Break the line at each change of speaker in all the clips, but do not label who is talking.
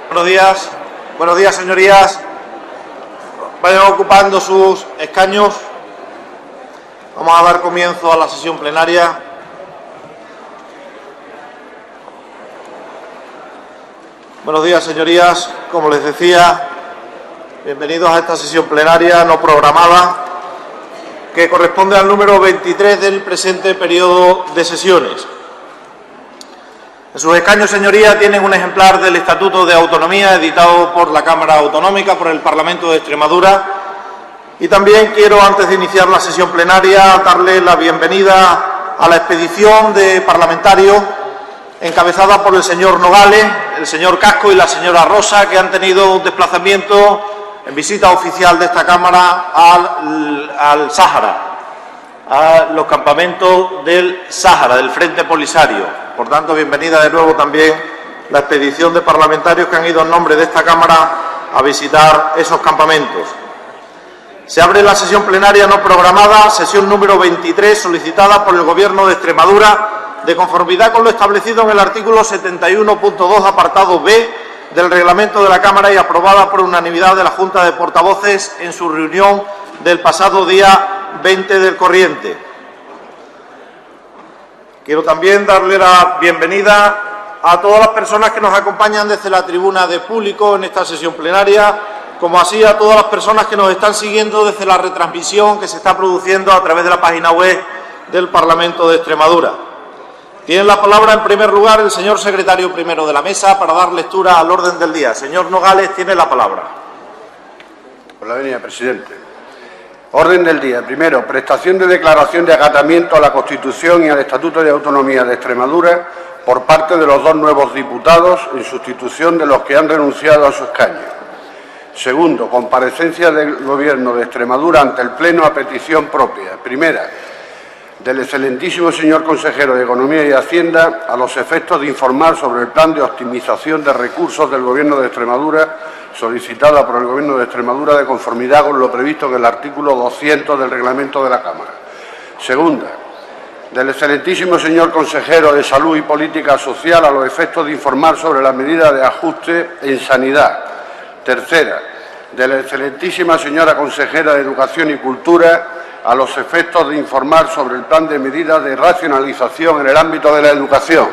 Buenos días, señorías. Vayan ocupando sus escaños. Vamos a dar comienzo a la sesión plenaria. Buenos días, señorías. Como les decía, bienvenidos a esta sesión plenaria no programada, que corresponde al número 23 del presente periodo de sesiones. En sus escaños, señorías, tienen un ejemplar del Estatuto de Autonomía editado por la Cámara Autonómica, por el Parlamento de Extremadura. Y también quiero, antes de iniciar la sesión plenaria, darle la bienvenida a la expedición de parlamentarios encabezada por el señor Nogales, el señor Casco y la señora Rosa, que han tenido un desplazamiento en visita oficial de esta Cámara al Sáhara, a los campamentos del Sáhara, del Frente Polisario. Por tanto, bienvenida de nuevo también la expedición de parlamentarios que han ido en nombre de esta Cámara a visitar esos campamentos. Se abre la sesión plenaria no programada, sesión número 23, solicitada por el Gobierno de Extremadura, de conformidad con lo establecido en el artículo 71.2, apartado B, del reglamento de la Cámara y aprobada por unanimidad de la Junta de Portavoces en su reunión del pasado día 20 del corriente. Quiero también darle la bienvenida a todas las personas que nos acompañan desde la tribuna de público en esta sesión plenaria, como así a todas las personas que nos están siguiendo desde la retransmisión que se está produciendo a través de la página web del Parlamento de Extremadura. Tiene la palabra, en primer lugar, el señor secretario primero de la mesa para dar lectura al orden del día. Señor Nogales, tiene la palabra.
Por la venia, presidente. Orden del día. Primero, prestación de declaración de acatamiento a la Constitución y al Estatuto de Autonomía de Extremadura por parte de los dos nuevos diputados en sustitución de los que han renunciado a su escaño. Segundo, comparecencia del Gobierno de Extremadura ante el Pleno a petición propia. Primera, del excelentísimo señor consejero de Economía y Hacienda a los efectos de informar sobre el plan de optimización de recursos del Gobierno de Extremadura solicitada por el Gobierno de Extremadura de conformidad con lo previsto en el artículo 200 del reglamento de la Cámara. Segunda, del excelentísimo señor consejero de Salud y Política Social a los efectos de informar sobre las medidas de ajuste en sanidad. Tercera, de la excelentísima señora consejera de Educación y Cultura a los efectos de informar sobre el plan de medidas de racionalización en el ámbito de la educación.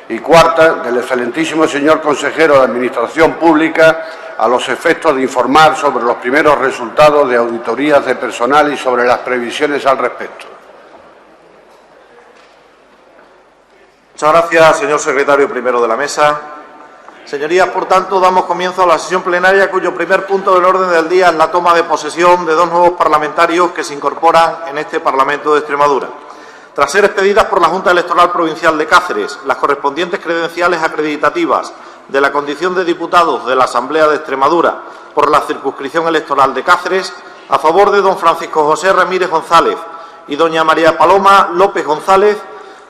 Y cuarta, del excelentísimo señor consejero de Administración Pública a los efectos de informar sobre los primeros resultados de auditorías de personal y sobre las previsiones al respecto.
Muchas gracias, señor secretario primero de la mesa. Señorías, por tanto, damos comienzo a la sesión plenaria, cuyo primer punto del orden del día es la toma de posesión de dos nuevos parlamentarios que se incorporan en este Parlamento de Extremadura. Tras ser expedidas por la Junta Electoral Provincial de Cáceres las correspondientes credenciales acreditativas de la condición de diputados de la Asamblea de Extremadura por la circunscripción electoral de Cáceres, a favor de don Francisco José Ramírez González y doña María Paloma López González,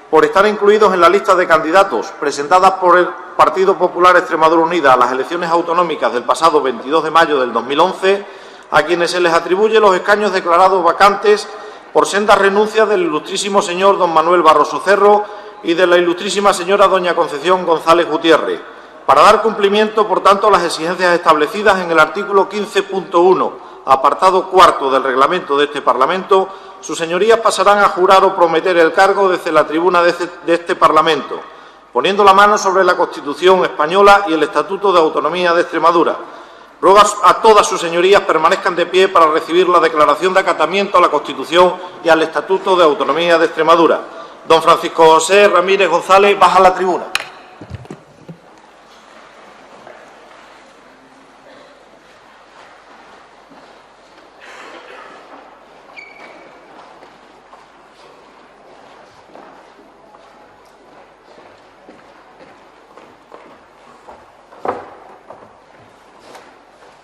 por estar incluidos en la lista de candidatos presentadas por el Partido Popular Extremadura Unida a las elecciones autonómicas del pasado 22 de mayo del 2011, a quienes se les atribuye los escaños declarados vacantes por sendas renuncias del ilustrísimo señor don Manuel Barroso Cerro y de la ilustrísima señora doña Concepción González Gutiérrez, para dar cumplimiento, por tanto, a las exigencias establecidas en el artículo 15.1, apartado cuarto del reglamento de este Parlamento. Sus señorías pasarán a jurar o prometer el cargo desde la tribuna de este Parlamento, poniendo la mano sobre la Constitución española y el Estatuto de Autonomía de Extremadura. Ruego a todas sus señorías permanezcan de pie para recibir la declaración de acatamiento a la Constitución y al Estatuto de Autonomía de Extremadura. Don Francisco José Ramírez González, baja a la tribuna.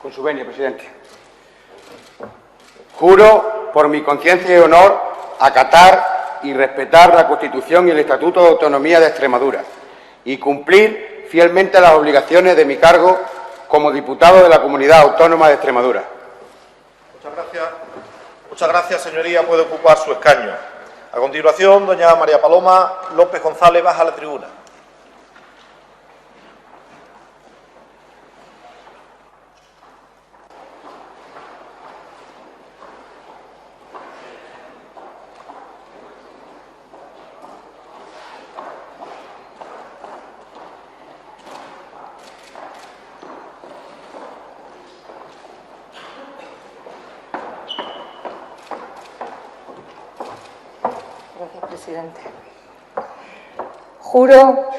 Con su venia, presidente. Juro, por mi conciencia y honor, acatar y respetar la Constitución y el Estatuto de Autonomía de Extremadura y cumplir fielmente las obligaciones de mi cargo como diputado de la Comunidad Autónoma de Extremadura.
Muchas gracias, señoría. Puede ocupar su escaño. A continuación, doña María Paloma López González baja a la tribuna.
presidente. Juro,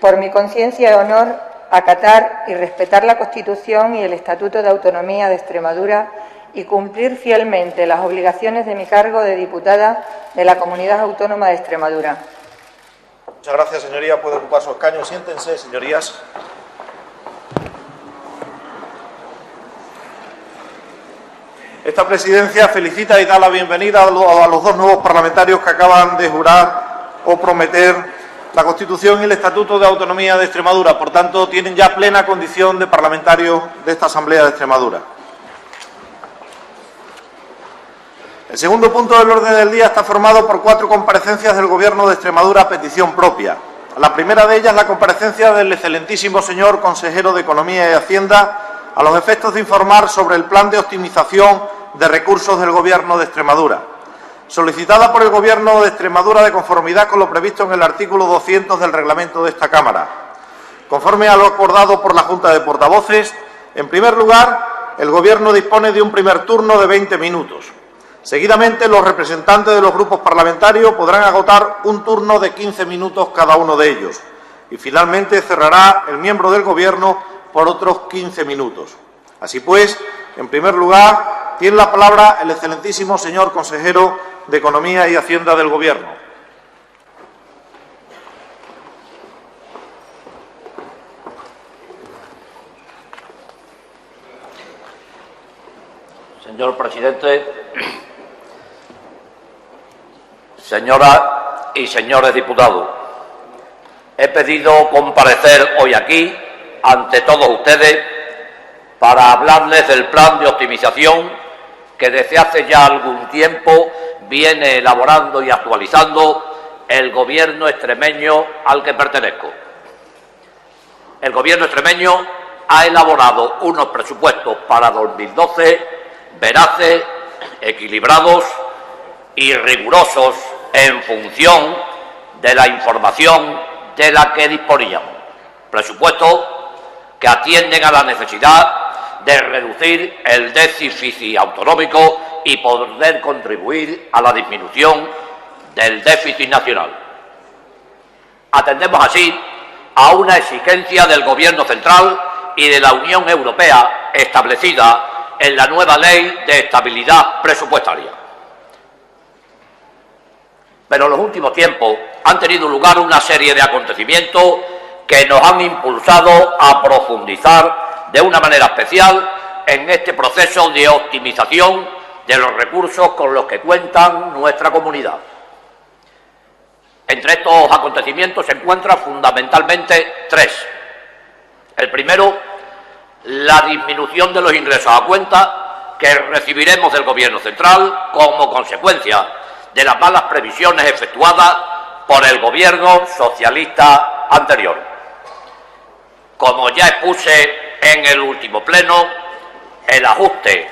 por mi conciencia y honor, acatar y respetar la Constitución y el Estatuto de Autonomía de Extremadura y cumplir fielmente las obligaciones de mi cargo de diputada de la Comunidad Autónoma de Extremadura.
Muchas gracias, señoría. Puede ocupar su escaño. Siéntense, señorías. Esta presidencia felicita y da la bienvenida a los dos nuevos parlamentarios que acaban de jurar o prometer la Constitución y el Estatuto de Autonomía de Extremadura. Por tanto, tienen ya plena condición de parlamentarios de esta Asamblea de Extremadura. El segundo punto del orden del día está formado por 4 comparecencias del Gobierno de Extremadura a petición propia. La primera de ellas, la comparecencia del excelentísimo señor consejero de Economía y Hacienda a los efectos de informar sobre el plan de optimización de recursos del Gobierno de Extremadura, solicitada por el Gobierno de Extremadura de conformidad con lo previsto en el artículo 200 del reglamento de esta Cámara. Conforme a lo acordado por la Junta de Portavoces, en primer lugar, el Gobierno dispone de un primer turno de 20 minutos. Seguidamente, los representantes de los grupos parlamentarios podrán agotar un turno de 15 minutos cada uno de ellos. Y, finalmente, cerrará el miembro del Gobierno por otros 15 minutos. Así pues, en primer lugar, tiene la palabra el excelentísimo señor consejero de Economía y Hacienda del Gobierno.
Señor presidente, señoras y señores diputados, he pedido comparecer hoy aquí, ante todos ustedes, para hablarles del plan de optimización que desde hace ya algún tiempo viene elaborando y actualizando el Gobierno extremeño al que pertenezco. El Gobierno extremeño ha elaborado unos presupuestos para 2012 veraces, equilibrados y rigurosos en función de la información de la que disponíamos. Presupuestos que atienden a la necesidad de reducir el déficit autonómico y poder contribuir a la disminución del déficit nacional. Atendemos así a una exigencia del Gobierno central y de la Unión Europea establecida en la nueva Ley de Estabilidad Presupuestaria. Pero en los últimos tiempos han tenido lugar una serie de acontecimientos que nos han impulsado a profundizar de una manera especial en este proceso de optimización de los recursos con los que cuentan nuestra comunidad. Entre estos acontecimientos se encuentran fundamentalmente 3. El primero, la disminución de los ingresos a cuenta que recibiremos del Gobierno central como consecuencia de las malas previsiones efectuadas por el Gobierno socialista anterior. Como ya expuse en el último pleno, el ajuste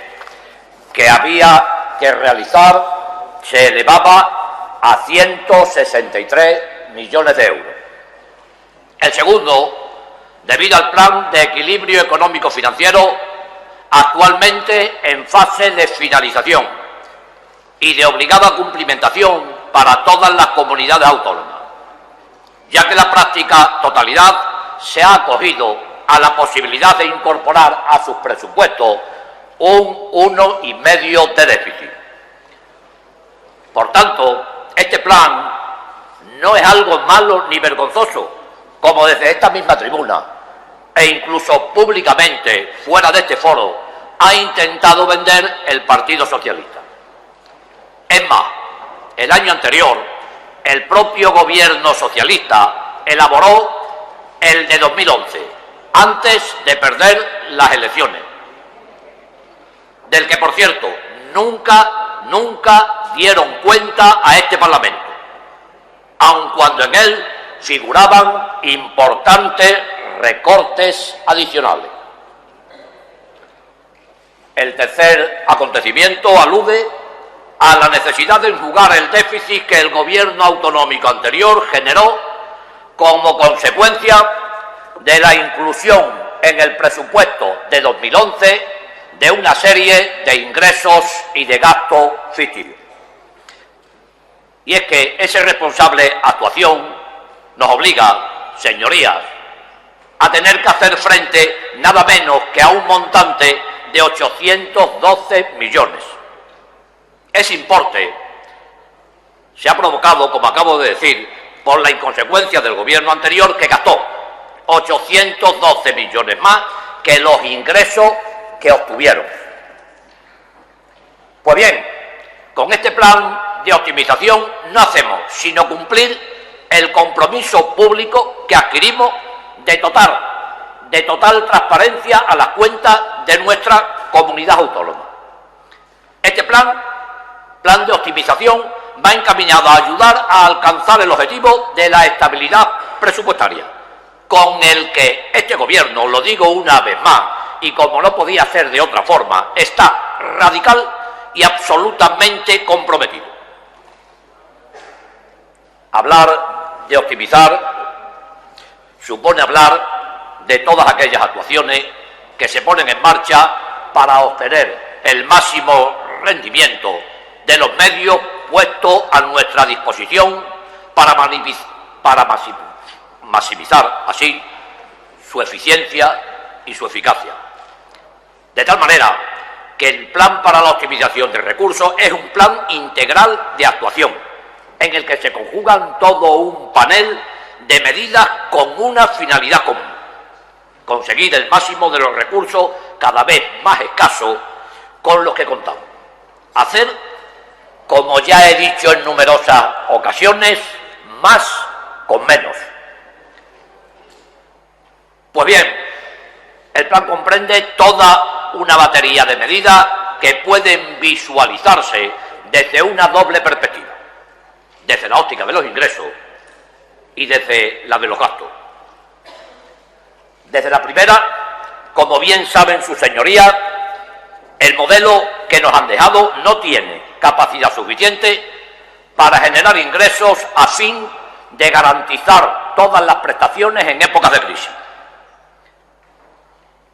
que había que realizar se elevaba a 163 millones de euros. El segundo, debido al plan de equilibrio económico-financiero actualmente en fase de finalización y de obligada cumplimentación para todas las comunidades autónomas, ya que la práctica totalidad se ha acogido a la posibilidad de incorporar a sus presupuestos un 1,5% de déficit. Por tanto, este plan no es algo malo ni vergonzoso, como desde esta misma tribuna e incluso públicamente fuera de este foro ha intentado vender el Partido Socialista. Es más, el año anterior el propio Gobierno socialista elaboró el de 2011, antes de perder las elecciones, del que, por cierto, nunca dieron cuenta a este Parlamento, aun cuando en él figuraban importantes recortes adicionales. El tercer acontecimiento alude a la necesidad de enjugar el déficit que el Gobierno autonómico anterior generó como consecuencia de la inclusión en el presupuesto de 2011 de una serie de ingresos y de gastos ficticios. Y es que esa irresponsable actuación nos obliga, señorías, a tener que hacer frente nada menos que a un montante de 812 millones. Ese importe se ha provocado, como acabo de decir, por la inconsecuencia del gobierno anterior, que gastó 812 millones más que los ingresos que obtuvieron. Pues bien, con este plan de optimización no hacemos sino cumplir el compromiso público que adquirimos de total transparencia a las cuentas de nuestra comunidad autónoma. Este plan de optimización va encaminado a ayudar a alcanzar el objetivo de la estabilidad presupuestaria, con el que este Gobierno, lo digo una vez más, y como no podía ser de otra forma, está radical y absolutamente comprometido. Hablar de optimizar supone hablar de todas aquellas actuaciones que se ponen en marcha para obtener el máximo rendimiento de los medios puestos a nuestra disposición para maximizar así su eficiencia y su eficacia. De tal manera que el plan para la optimización de recursos es un plan integral de actuación, en el que se conjugan todo un panel de medidas con una finalidad común: conseguir el máximo de los recursos cada vez más escasos con los que contamos. Hacer, como ya he dicho en numerosas ocasiones, más con menos. Pues bien, el plan comprende toda una batería de medidas que pueden visualizarse desde una doble perspectiva: desde la óptica de los ingresos y desde la de los gastos. Desde la primera, como bien saben sus señorías, el modelo que nos han dejado no tiene capacidad suficiente para generar ingresos a fin de garantizar todas las prestaciones en épocas de crisis.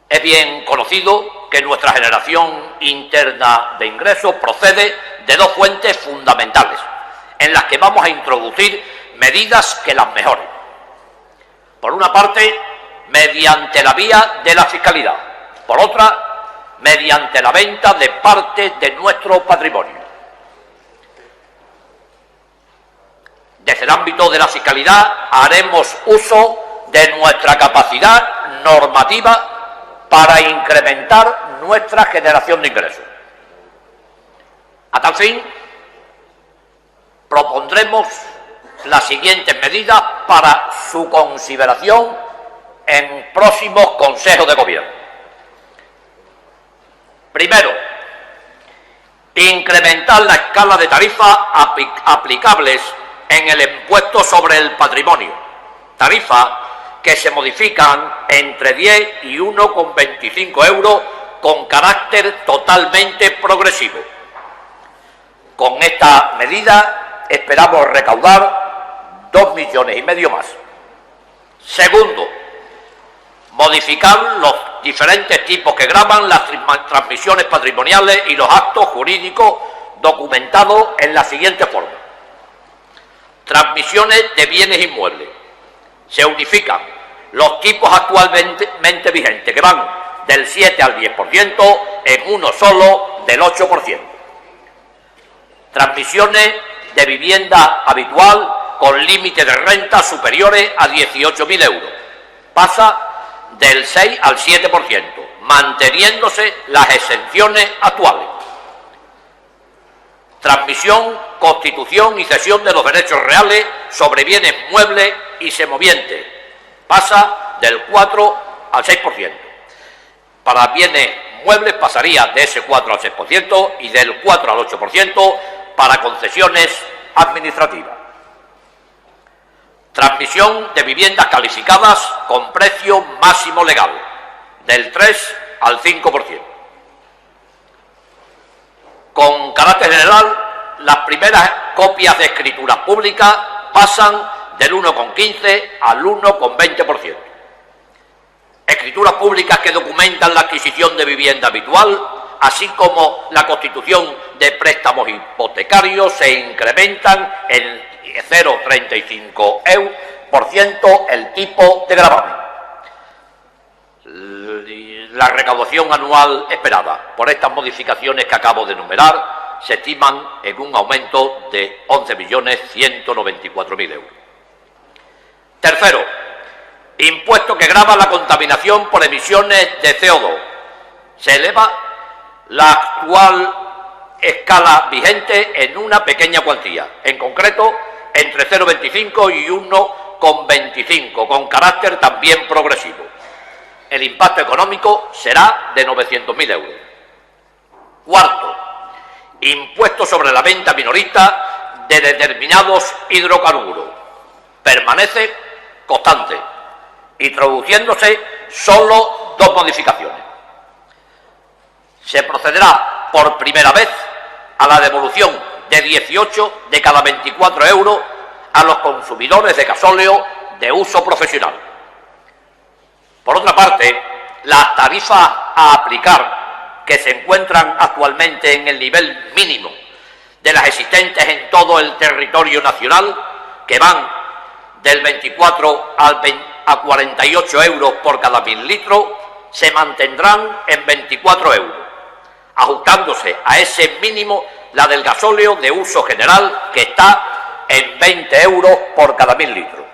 Es bien conocido que nuestra generación interna de ingresos procede de dos fuentes fundamentales, en las que vamos a introducir medidas que las mejoren. Por una parte, mediante la vía de la fiscalidad; por otra, mediante la venta de parte de nuestro patrimonio. Desde el ámbito de la fiscalidad haremos uso de nuestra capacidad normativa para incrementar nuestra generación de ingresos. A tal fin, propondremos las siguientes medidas para su consideración en próximos consejos de gobierno. Primero, incrementar la escala de tarifas aplicables en el impuesto sobre el patrimonio, tarifas que se modifican entre 10 y 1,25 euros con carácter totalmente progresivo. Con esta medida esperamos recaudar 2,5 millones más. Segundo, modificar los diferentes tipos que gravan las transmisiones patrimoniales y los actos jurídicos documentados en la siguiente forma. Transmisiones de bienes inmuebles. Se unifican los tipos actualmente vigentes, que van del 7 al 10%, en uno solo del 8%. Transmisiones de vivienda habitual con límite de renta superiores a 18.000 euros. Pasa del 6 al 7%, manteniéndose las exenciones actuales. Transmisión, constitución y cesión de los derechos reales sobre bienes muebles y semovientes. Pasa del 4 al 6%. Para bienes muebles pasaría de ese 4 al 6% y del 4 al 8% para concesiones administrativas. Transmisión de viviendas calificadas con precio máximo legal, del 3 al 5%. Con carácter general, las primeras copias de escrituras públicas pasan del 1,15 al 1,20%. Escrituras públicas que documentan la adquisición de vivienda habitual así como la constitución de préstamos hipotecarios, se incrementan en 0,35% el tipo de gravamen. La recaudación anual esperada por estas modificaciones que acabo de enumerar se estiman en un aumento de 11.194.000 euros. Tercero, impuesto que grava la contaminación por emisiones de CO2. Se eleva la actual escala vigente en una pequeña cuantía, en concreto entre 0,25 y 1,25, con carácter también progresivo. El impacto económico será de 900.000 euros. Cuarto, impuesto sobre la venta minorista de determinados hidrocarburos. Permanece constante, introduciéndose solo dos modificaciones. Se procederá por primera vez a la devolución de 18 de cada 24 euros a los consumidores de gasóleo de uso profesional. Por otra parte, las tarifas a aplicar, que se encuentran actualmente en el nivel mínimo de las existentes en todo el territorio nacional, que van del 24 a 48 euros por cada 1.000 litros, se mantendrán en 24 euros, ajustándose a ese mínimo la del gasóleo de uso general, que está en 20 euros por cada 1.000 litros.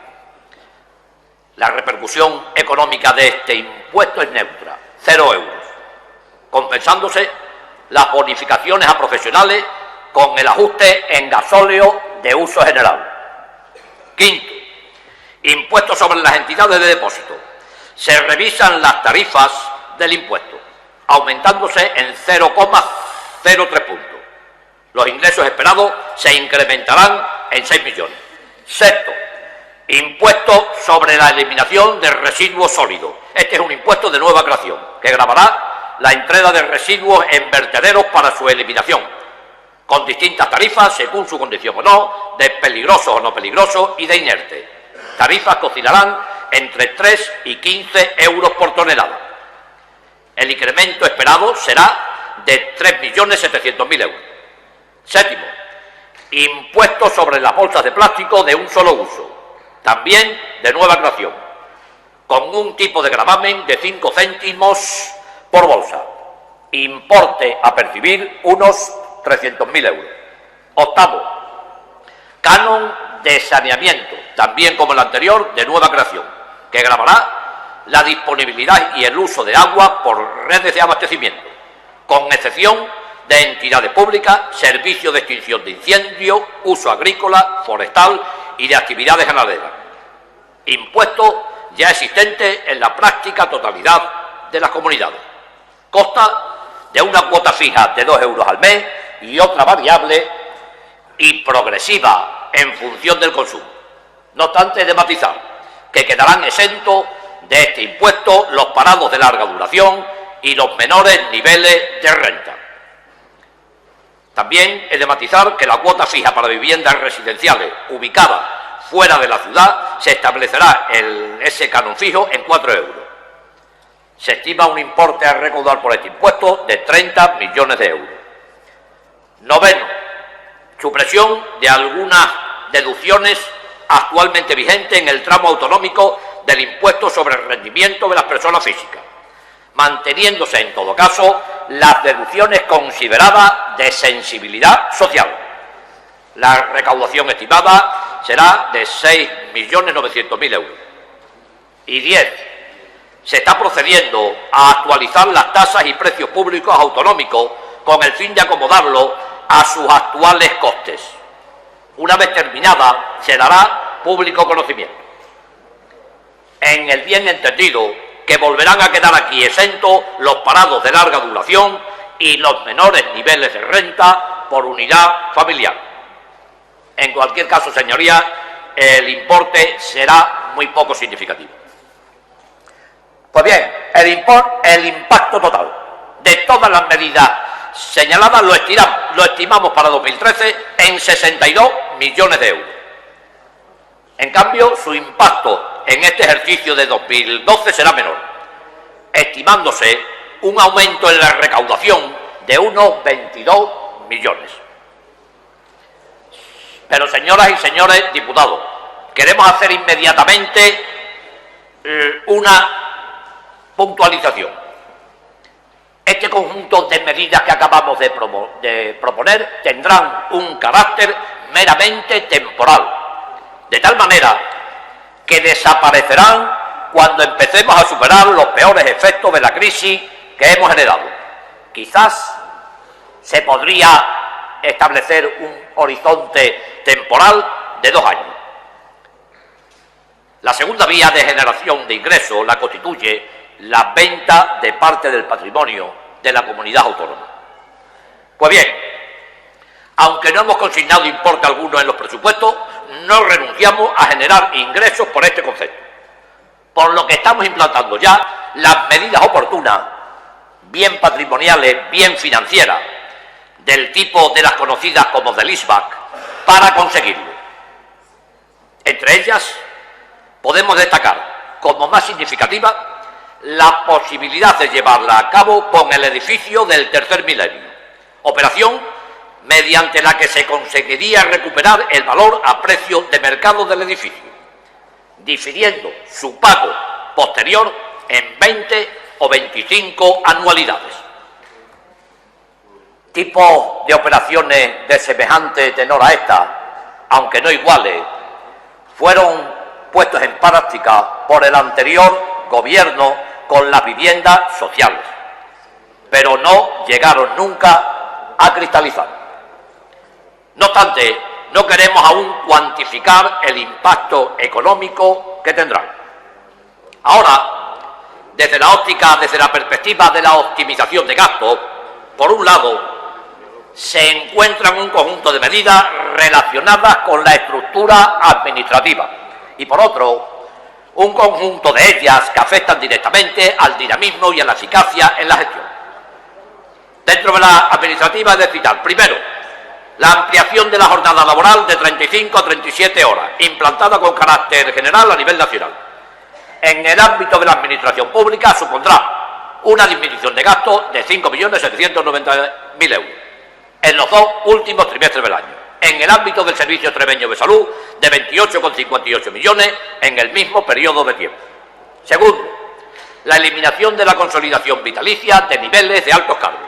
La repercusión económica de este impuesto es neutra, 0 euros, compensándose las bonificaciones a profesionales con el ajuste en gasóleo de uso general. Quinto, impuesto sobre las entidades de depósito. Se revisan las tarifas del impuesto, aumentándose en 0,03 puntos. Los ingresos esperados se incrementarán en 6 millones. Sexto, impuesto sobre la eliminación de residuos sólidos. Este es un impuesto de nueva creación que gravará la entrega de residuos en vertederos para su eliminación, con distintas tarifas según su condición o no, de peligrosos o no peligrosos y de inertes. Tarifas que oscilarán entre 3 y 15 euros por tonelada. El incremento esperado será de 3.700.000 euros. Séptimo, impuesto sobre las bolsas de plástico de un solo uso, también de nueva creación, con un tipo de gravamen de 5 céntimos por bolsa. Importe a percibir unos 300.000 euros. Octavo, canon de saneamiento, también como el anterior, de nueva creación, que gravará la disponibilidad y el uso de agua por redes de abastecimiento, con excepción de entidades públicas, servicios de extinción de incendios, uso agrícola, forestal y de actividades ganaderas. Impuesto ya existente en la práctica totalidad de las comunidades. Consta de una cuota fija de 2 euros al mes y otra variable y progresiva en función del consumo. No obstante, de matizar que quedarán exentos de este impuesto los parados de larga duración y los menores niveles de renta. También he de matizar que la cuota fija para viviendas residenciales ubicadas fuera de la ciudad se establecerá ese canon fijo en 4 euros. Se estima un importe a recaudar por este impuesto de 30 millones de euros. Noveno, supresión de algunas deducciones actualmente vigentes en el tramo autonómico del impuesto sobre el rendimiento de las personas físicas, manteniéndose en todo caso las deducciones consideradas de sensibilidad social. La recaudación estimada será de 6.900.000 euros. Y 10. Se está procediendo a actualizar las tasas y precios públicos autonómicos con el fin de acomodarlo a sus actuales costes. Una vez terminada, se dará público conocimiento. En el bien entendido que volverán a quedar aquí exentos los parados de larga duración y los menores niveles de renta por unidad familiar. En cualquier caso, señorías, el importe será muy poco significativo. Pues bien, el impacto total de todas las medidas señaladas lo estimamos para 2013 en 62 millones de euros. En cambio, su impacto en este ejercicio de 2012 será menor, estimándose un aumento en la recaudación de unos 22 millones. Pero, señoras y señores diputados, queremos hacer inmediatamente una puntualización. Este conjunto de medidas que acabamos de proponer tendrán un carácter meramente temporal, de tal manera que desaparecerán cuando empecemos a superar los peores efectos de la crisis que hemos generado. Quizás se podría establecer un horizonte temporal de 2 años. La segunda vía de generación de ingresos la constituye la venta de parte del patrimonio de la comunidad autónoma. Pues bien, aunque no hemos consignado importe alguno en los presupuestos, no renunciamos a generar ingresos por este concepto, por lo que estamos implantando ya las medidas oportunas, bien patrimoniales, bien financieras, del tipo de las conocidas como del ISBAC, para conseguirlo. Entre ellas, podemos destacar como más significativa la posibilidad de llevarla a cabo con el edificio del tercer milenio, operación mediante la que se conseguiría recuperar el valor a precio de mercado del edificio, difiriendo su pago posterior en 20 o 25 anualidades. Tipos de operaciones de semejante tenor a esta, aunque no iguales, fueron puestos en práctica por el anterior Gobierno con las viviendas sociales, pero no llegaron nunca a cristalizar. No obstante, no queremos aún cuantificar el impacto económico que tendrán. Ahora, desde la perspectiva de la optimización de gastos, por un lado, se encuentran un conjunto de medidas relacionadas con la estructura administrativa y, por otro, un conjunto de ellas que afectan directamente al dinamismo y a la eficacia en la gestión. Dentro de la administrativa es de citar, primero, la ampliación de la jornada laboral de 35 a 37 horas, implantada con carácter general a nivel nacional. En el ámbito de la administración pública supondrá una disminución de gastos de 5.790.000 euros en los 2 últimos trimestres del año. En el ámbito del Servicio Extremeño de Salud, de 28,58 millones en el mismo periodo de tiempo. Segundo, la eliminación de la consolidación vitalicia de niveles de altos cargos.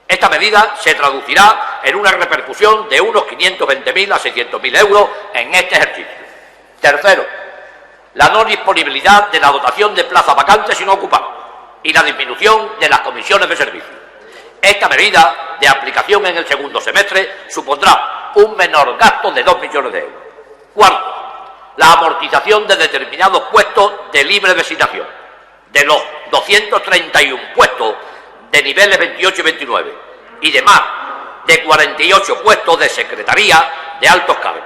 Esta medida se traducirá en una repercusión de unos 520.000 a 600.000 euros en este ejercicio. Tercero, la no disponibilidad de la dotación de plazas vacantes sin ocupar y la disminución de las comisiones de servicio. Esta medida, de aplicación en el segundo semestre, supondrá un menor gasto de 2 millones de euros. Cuarto, la amortización de determinados puestos de libre designación, de los 231 puestos de niveles 28 y 29, y demás de 48 puestos de secretaría de altos cargos.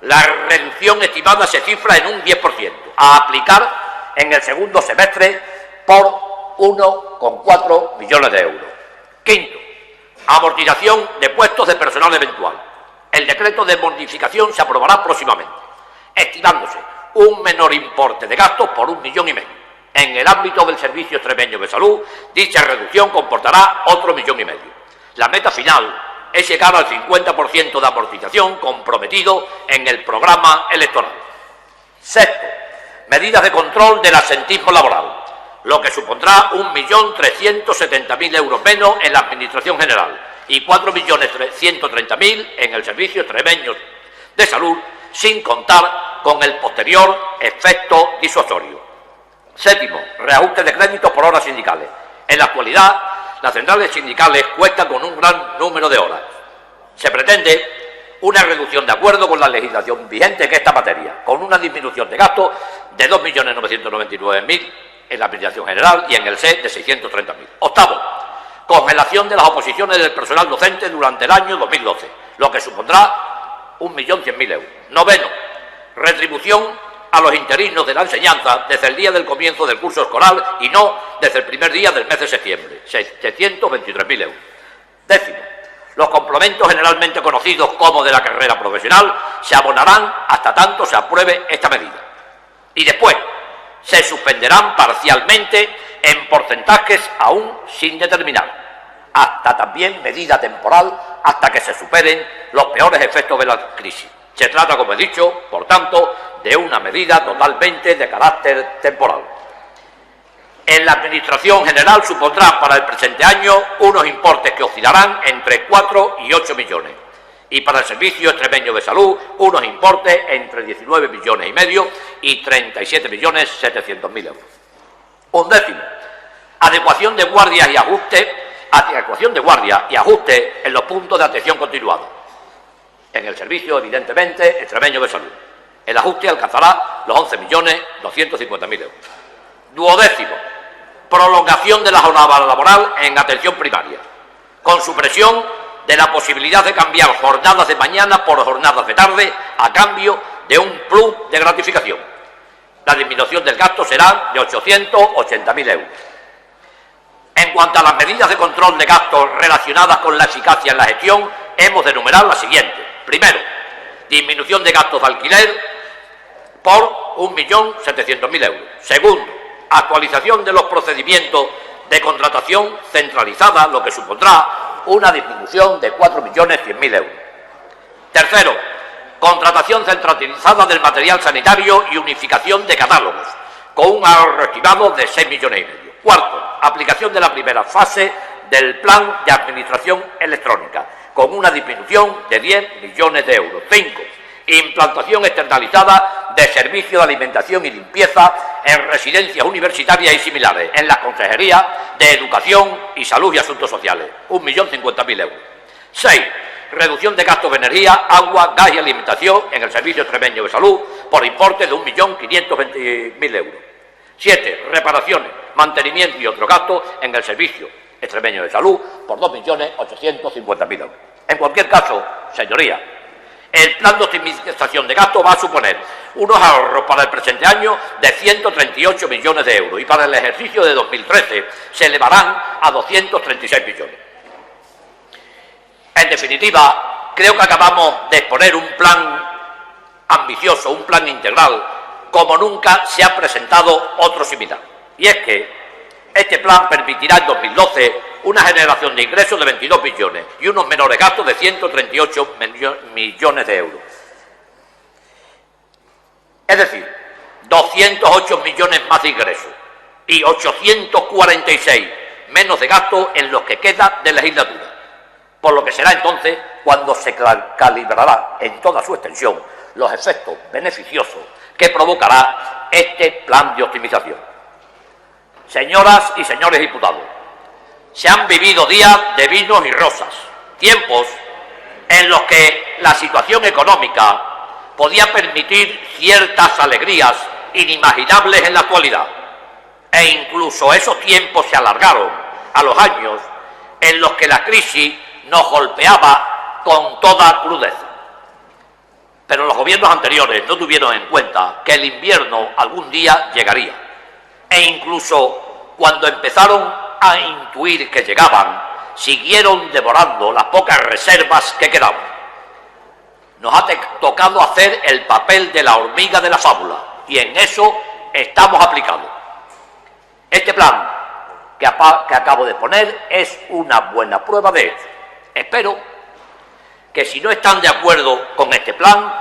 La reducción estimada se cifra en un 10%, a aplicar en el segundo semestre por 1,4 millones de euros. Quinto, amortización de puestos de personal eventual. El decreto de modificación se aprobará próximamente, estimándose un menor importe de gastos por 1,5 millones. En el ámbito del Servicio Extremeño de Salud, dicha reducción comportará otro 1,5 millones. La meta final es llegar al 50% de amortización comprometido en el programa electoral. Sexto, medidas de control del absentismo laboral, lo que supondrá 1.370.000 euros menos en la Administración General y 4.130.000 en el Servicio Extremeño de Salud, sin contar con el posterior efecto disuasorio. Séptimo, reajuste de créditos por horas sindicales. En la actualidad, las centrales sindicales cuentan con un gran número de horas. Se pretende una reducción de acuerdo con la legislación vigente en esta materia, con una disminución de gastos de 2.999.000 en la Administración General y en el SE de 630.000. Octavo, congelación de las oposiciones del personal docente durante el año 2012, lo que supondrá 1.100.000 euros. Noveno, retribución a los interinos de la enseñanza desde el día del comienzo del curso escolar y no desde el primer día del mes de septiembre, 723.000 euros. Décimo, los complementos generalmente conocidos como de la carrera profesional se abonarán hasta tanto se apruebe esta medida. Y después, se suspenderán parcialmente en porcentajes aún sin determinar. hasta también medida temporal hasta que se superen los peores efectos de la crisis. Se trata, como he dicho, por tanto, de una medida totalmente de carácter temporal. En la Administración General supondrá para el presente año unos importes que oscilarán entre 4 y 8 millones. Y para el Servicio Extremeño de Salud, unos importes entre 19 millones y medio y 37.700.000 euros. 11. Adecuación de guardias y ajuste en los puntos de atención continuada. En el servicio, evidentemente, extremeño de salud. El ajuste alcanzará los 11.250.000 euros. 12. Prolongación de la jornada laboral en atención primaria, con supresión de la posibilidad de cambiar jornadas de mañana por jornadas de tarde a cambio de un plus de gratificación. La disminución del gasto será de 880.000 euros. En cuanto a las medidas de control de gastos relacionadas con la eficacia en la gestión, hemos de enumerar las siguientes. Primero, disminución de gastos de alquiler por 1.700.000 euros. Segundo, actualización de los procedimientos de contratación centralizada, lo que supondrá una disminución de 4.100.000 euros. Tercero, contratación centralizada del material sanitario y unificación de catálogos, con un ahorro estimado de 6,5 millones. Cuarto, aplicación de la primera fase del Plan de Administración Electrónica, con una disminución de 10 millones de euros. 5. Implantación externalizada de servicios de alimentación y limpieza en residencias universitarias y similares, en las consejerías de Educación y Salud y Asuntos Sociales, 1.050.000 euros. 6. Reducción de gastos de energía, agua, gas y alimentación en el Servicio Extremeño de Salud por importe de 1.520.000 euros. 7. Reparaciones, mantenimiento y otros gastos en el Servicio Extremeño de Salud por 2.850.000 euros. En cualquier caso, señorías, el plan de optimización de gastos va a suponer unos ahorros para el presente año de 138 millones de euros y para el ejercicio de 2013 se elevarán a 236 millones. En definitiva, creo que acabamos de exponer un plan ambicioso, un plan integral, como nunca se ha presentado otro similar. Y es que este plan permitirá en 2012 una generación de ingresos de 22 millones y unos menores gastos de 138 millones de euros. Es decir, 208 millones más de ingresos y 846 menos de gastos en los que queda de legislatura. Por lo que será entonces cuando se calibrará en toda su extensión los efectos beneficiosos que provocará este plan de optimización. Señoras y señores diputados, se han vivido días de vinos y rosas, tiempos en los que la situación económica podía permitir ciertas alegrías inimaginables en la actualidad, e incluso esos tiempos se alargaron a los años en los que la crisis nos golpeaba con toda crudeza. Pero los gobiernos anteriores no tuvieron en cuenta que el invierno algún día llegaría, e incluso cuando empezaron a intuir que llegaban, siguieron devorando las pocas reservas que quedaban. Nos ha tocado hacer el papel de la hormiga de la fábula, y en eso estamos aplicados. Este plan que acabo de poner es una buena prueba de ello. Espero que, si no están de acuerdo con este plan,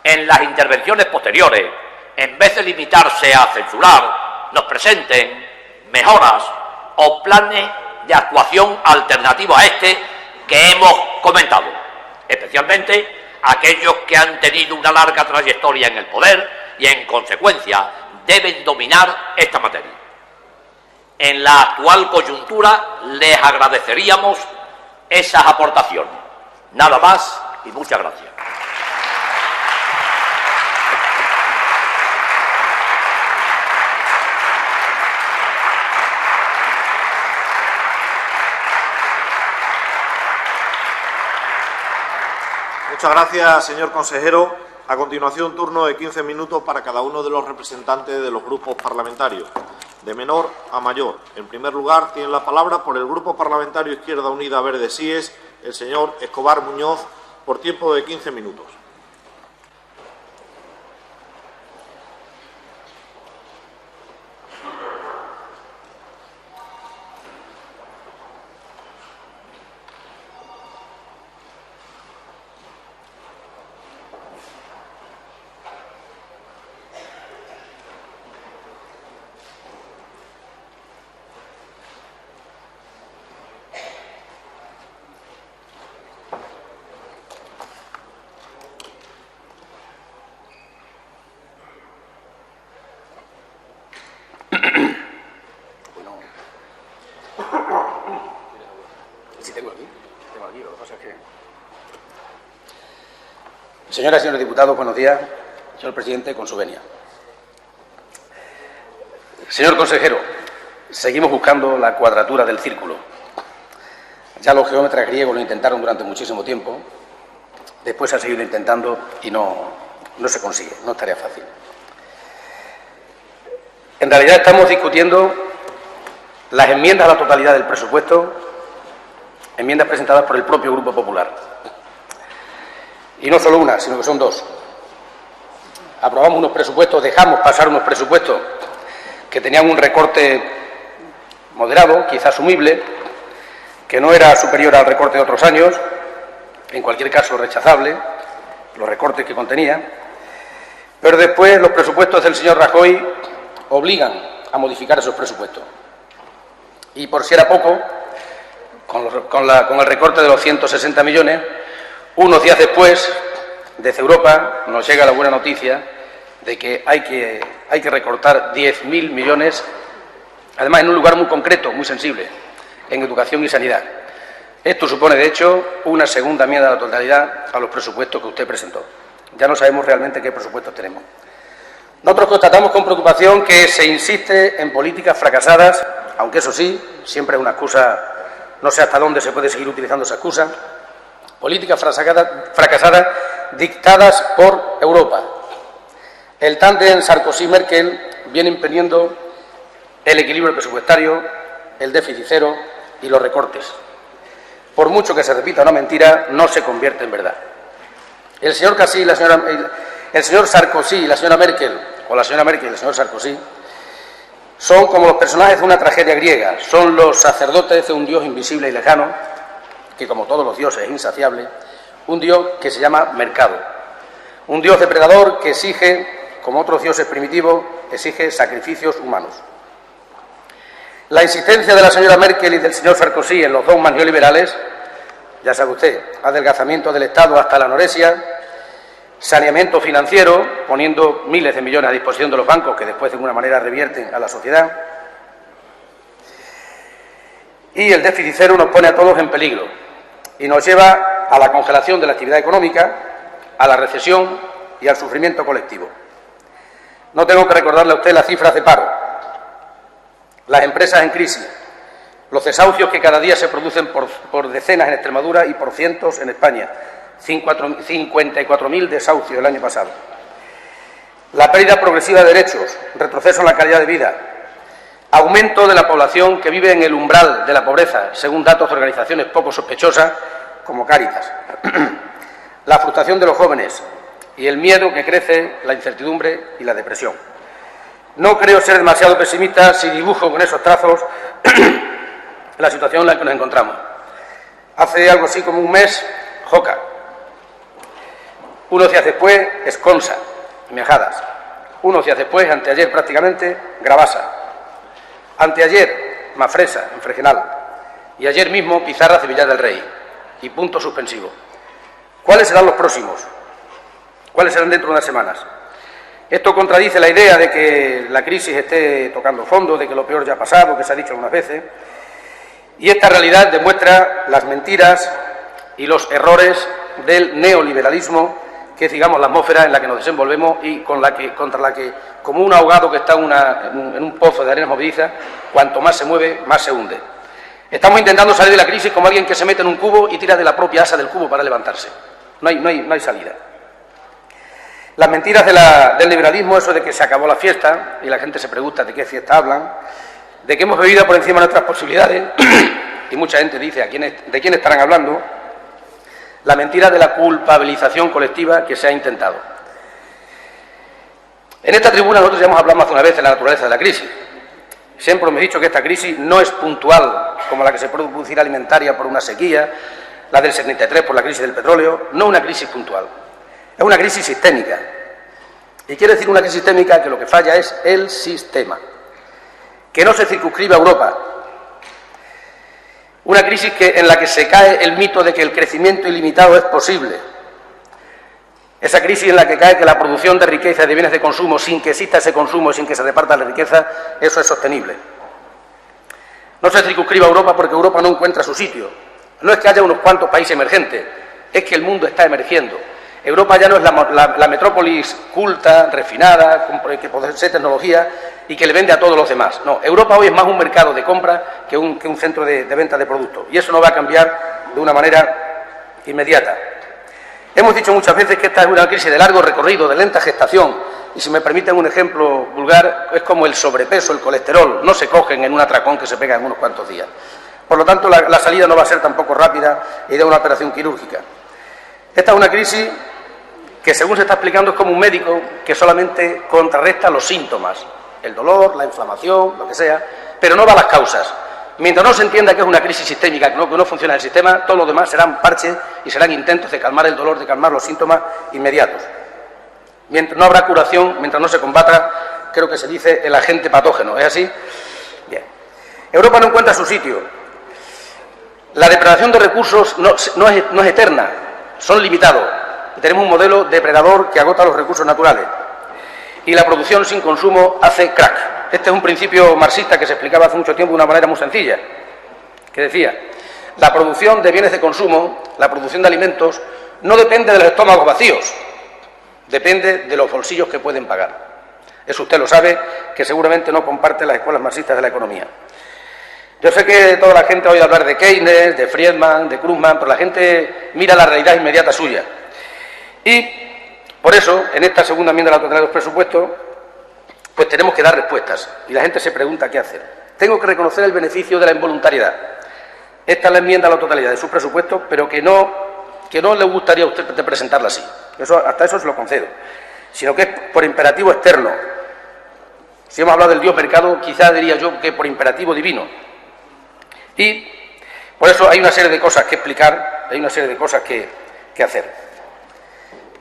en las intervenciones posteriores, en vez de limitarse a censurar, nos presenten mejoras o planes de actuación alternativos a este que hemos comentado, especialmente aquellos que han tenido una larga trayectoria en el poder y, en consecuencia, deben dominar esta materia. En la actual coyuntura les agradeceríamos esas aportaciones. Nada más y muchas gracias.
Muchas gracias, señor consejero. A continuación, turno de 15 minutos para cada uno de los representantes de los grupos parlamentarios, de menor a mayor. En primer lugar, tiene la palabra por el Grupo Parlamentario Izquierda Unida Verde Síes, el señor Escobar Muñoz, por tiempo de 15 minutos.
Señoras y señores diputados, buenos días. Señor presidente, con su venia. Señor consejero, seguimos buscando la cuadratura del círculo. Ya los geómetras griegos lo intentaron durante muchísimo tiempo, después se ha seguido intentando y no se consigue, no es tarea fácil. En realidad estamos discutiendo las enmiendas a la totalidad del presupuesto, enmiendas presentadas por el propio Grupo Popular. Y no solo una, sino que son dos. Aprobamos unos presupuestos, dejamos pasar unos presupuestos que tenían un recorte moderado, quizá asumible, que no era superior al recorte de otros años, en cualquier caso rechazable, los recortes que contenía, pero después los presupuestos del señor Rajoy obligan a modificar esos presupuestos. Y por si era poco, con el recorte de los 160 millones, unos días después, desde Europa nos llega la buena noticia de que hay que recortar 10.000 millones, además en un lugar muy concreto, muy sensible, en educación y sanidad. Esto supone, de hecho, una segunda enmienda a la totalidad a los presupuestos que usted presentó. Ya no sabemos realmente qué presupuestos tenemos. Nosotros constatamos con preocupación que se insiste en políticas fracasadas, aunque eso sí, siempre es una excusa, no sé hasta dónde se puede seguir utilizando esa excusa, políticas fracasadas dictadas por Europa. El tándem Sarkozy-Merkel viene impidiendo el equilibrio presupuestario, el déficit cero y los recortes. Por mucho que se repita una mentira, no se convierte en verdad. El señor Sarkozy y la señora Merkel, o la señora Merkel y el señor Sarkozy, son como los personajes de una tragedia griega, son los sacerdotes de un dios invisible y lejano, que como todos los dioses es insaciable, un dios que se llama mercado, un dios depredador que exige, como otros dioses primitivos, exige sacrificios humanos. La insistencia de la señora Merkel y del señor Sarkozy en los dogmas neoliberales, ya sabe usted, adelgazamiento del Estado hasta la anorexia, saneamiento financiero, poniendo miles de millones a disposición de los bancos que después de alguna manera revierten a la sociedad, y el déficit cero nos pone a todos en peligro y nos lleva a la congelación de la actividad económica, a la recesión y al sufrimiento colectivo. No tengo que recordarle a usted las cifras de paro, las empresas en crisis, los desahucios que cada día se producen por decenas en Extremadura y por cientos en España, 54.000 desahucios el año pasado. La pérdida progresiva de derechos, retroceso en la calidad de vida, aumento de la población que vive en el umbral de la pobreza, según datos de organizaciones poco sospechosas como Cáritas. La frustración de los jóvenes y el miedo que crece, la incertidumbre y la depresión. No creo ser demasiado pesimista si dibujo con esos trazos la situación en la que nos encontramos. Hace algo así como un mes, Joca. Unos días después, Esconsa, Mejadas. Unos días después, anteayer prácticamente, Gravasa. Anteayer, Mafresa, en Fregenal. Y ayer mismo, Pizarra, Villar del Rey. Y punto suspensivo. ¿Cuáles serán los próximos? ¿Cuáles serán dentro de unas semanas? Esto contradice la idea de que la crisis esté tocando fondo, de que lo peor ya ha pasado, que se ha dicho algunas veces. Y esta realidad demuestra las mentiras y los errores del neoliberalismo, que es, digamos, la atmósfera en la que nos desenvolvemos y contra la que, como un ahogado que está en un pozo de arena movediza, cuanto más se mueve, más se hunde. Estamos intentando salir de la crisis como alguien que se mete en un cubo y tira de la propia asa del cubo para levantarse. No hay salida. Las mentiras del liberalismo, eso de que se acabó la fiesta, y la gente se pregunta de qué fiesta hablan, de que hemos bebido por encima de nuestras posibilidades, y mucha gente dice de quién estarán hablando, la mentira de la culpabilización colectiva que se ha intentado. En esta tribuna nosotros ya hemos hablado más de una vez de la naturaleza de la crisis. Siempre hemos dicho que esta crisis no es puntual, como la que se puede producir alimentaria por una sequía, la del 73 por la crisis del petróleo, no una crisis puntual. Es una crisis sistémica. Y quiere decir una crisis sistémica que lo que falla es el sistema, que no se circunscribe a Europa. Una crisis en la que se cae el mito de que el crecimiento ilimitado es posible. Esa crisis en la que cae que la producción de riqueza y de bienes de consumo, sin que exista ese consumo y sin que se reparta la riqueza, eso es sostenible. No se circunscribe a Europa porque Europa no encuentra su sitio. No es que haya unos cuantos países emergentes, es que el mundo está emergiendo. Europa ya no es la metrópolis culta, refinada, que posee tecnología y que le vende a todos los demás. No, Europa hoy es más un mercado de compra que un centro de venta de productos. Y eso no va a cambiar de una manera inmediata. Hemos dicho muchas veces que esta es una crisis de largo recorrido, de lenta gestación. Y si me permiten un ejemplo vulgar, es como el sobrepeso, el colesterol. No se cogen en un atracón que se pega en unos cuantos días. Por lo tanto, la salida no va a ser tampoco rápida y de una operación quirúrgica. Esta es una crisis que, según se está explicando, es como un médico que solamente contrarresta los síntomas, el dolor, la inflamación, lo que sea, pero no va a las causas. Mientras no se entienda que es una crisis sistémica, que no funciona el sistema, todo lo demás serán parches y serán intentos de calmar el dolor, de calmar los síntomas inmediatos. Mientras no habrá curación, mientras no se combata, creo que se dice, el agente patógeno. ¿Es así? Bien. Europa no encuentra su sitio. La depredación de recursos no es eterna, son limitados. Tenemos un modelo depredador que agota los recursos naturales. Y la producción sin consumo hace crack. Este es un principio marxista que se explicaba hace mucho tiempo de una manera muy sencilla, que decía, la producción de bienes de consumo, la producción de alimentos, no depende de los estómagos vacíos, depende de los bolsillos que pueden pagar. Eso usted lo sabe, que seguramente no comparte las escuelas marxistas de la economía. Yo sé que toda la gente ha oído hablar de Keynes, de Friedman, de Krugman, pero la gente mira la realidad inmediata suya. Y por eso, en esta segunda enmienda a la totalidad de los presupuestos, pues tenemos que dar respuestas. Y la gente se pregunta qué hacer. Tengo que reconocer el beneficio de la involuntariedad. Esta es la enmienda a la totalidad de sus presupuestos, pero que no le gustaría a usted presentarla así. Hasta eso se lo concedo. Sino que es por imperativo externo. Si hemos hablado del Dios mercado, quizá diría yo que por imperativo divino. Y por eso hay una serie de cosas que explicar, hay una serie de cosas que hacer.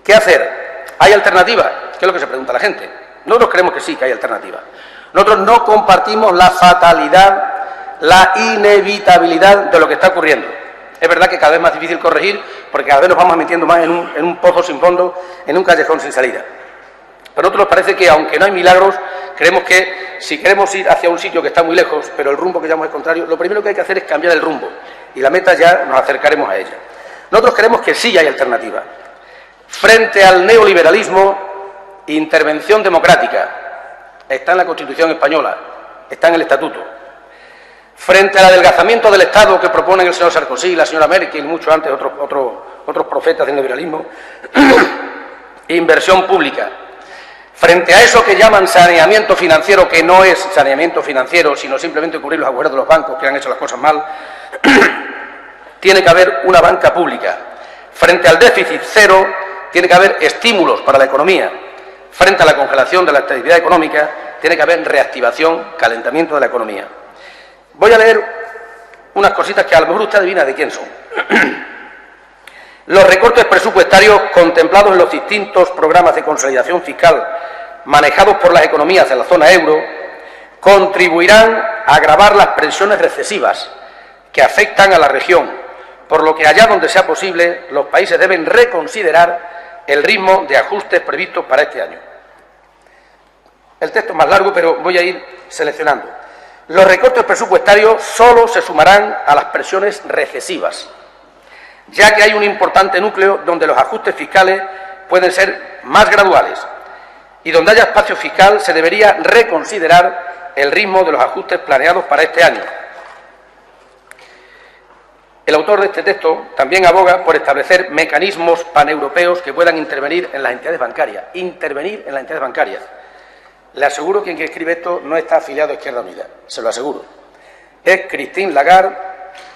¿Qué hacer? ¿Hay alternativa? ¿Qué es lo que se pregunta la gente? Nosotros creemos que sí, que hay alternativa. Nosotros no compartimos la fatalidad, la inevitabilidad de lo que está ocurriendo. Es verdad que cada vez es más difícil corregir, porque cada vez nos vamos metiendo más en un pozo sin fondo, en un callejón sin salida. Pero a nosotros nos parece que, aunque no hay milagros, creemos que si queremos ir hacia un sitio que está muy lejos, pero el rumbo que llevamos es contrario, lo primero que hay que hacer es cambiar el rumbo. Y la meta ya nos acercaremos a ella. Nosotros creemos que sí hay alternativa. Frente al neoliberalismo, intervención democrática. Está en la Constitución española, está en el Estatuto. Frente al adelgazamiento del Estado que proponen el señor Sarkozy, la señora Merkel y mucho antes otros profetas del neoliberalismo, inversión pública. Frente a eso que llaman saneamiento financiero, que no es saneamiento financiero, sino simplemente cubrir los agujeros de los bancos que han hecho las cosas mal, tiene que haber una banca pública. Frente al déficit cero, tiene que haber estímulos para la economía. Frente a la congelación de la actividad económica, tiene que haber reactivación, calentamiento de la economía. Voy a leer unas cositas que a lo mejor usted adivina de quién son. Los recortes presupuestarios contemplados en los distintos programas de consolidación fiscal manejados por las economías de la zona euro contribuirán a agravar las presiones recesivas que afectan a la región, por lo que allá donde sea posible los países deben reconsiderar el ritmo de ajustes previstos para este año. El texto es más largo, pero voy a ir seleccionando. Los recortes presupuestarios solo se sumarán a las presiones recesivas, ya que hay un importante núcleo donde los ajustes fiscales pueden ser más graduales y donde haya espacio fiscal se debería reconsiderar el ritmo de los ajustes planeados para este año. El autor de este texto también aboga por establecer mecanismos paneuropeos que puedan intervenir en las entidades bancarias. Intervenir en las entidades bancarias. Le aseguro que quien escribe esto no está afiliado a Izquierda Unida, se lo aseguro. Es Christine Lagarde,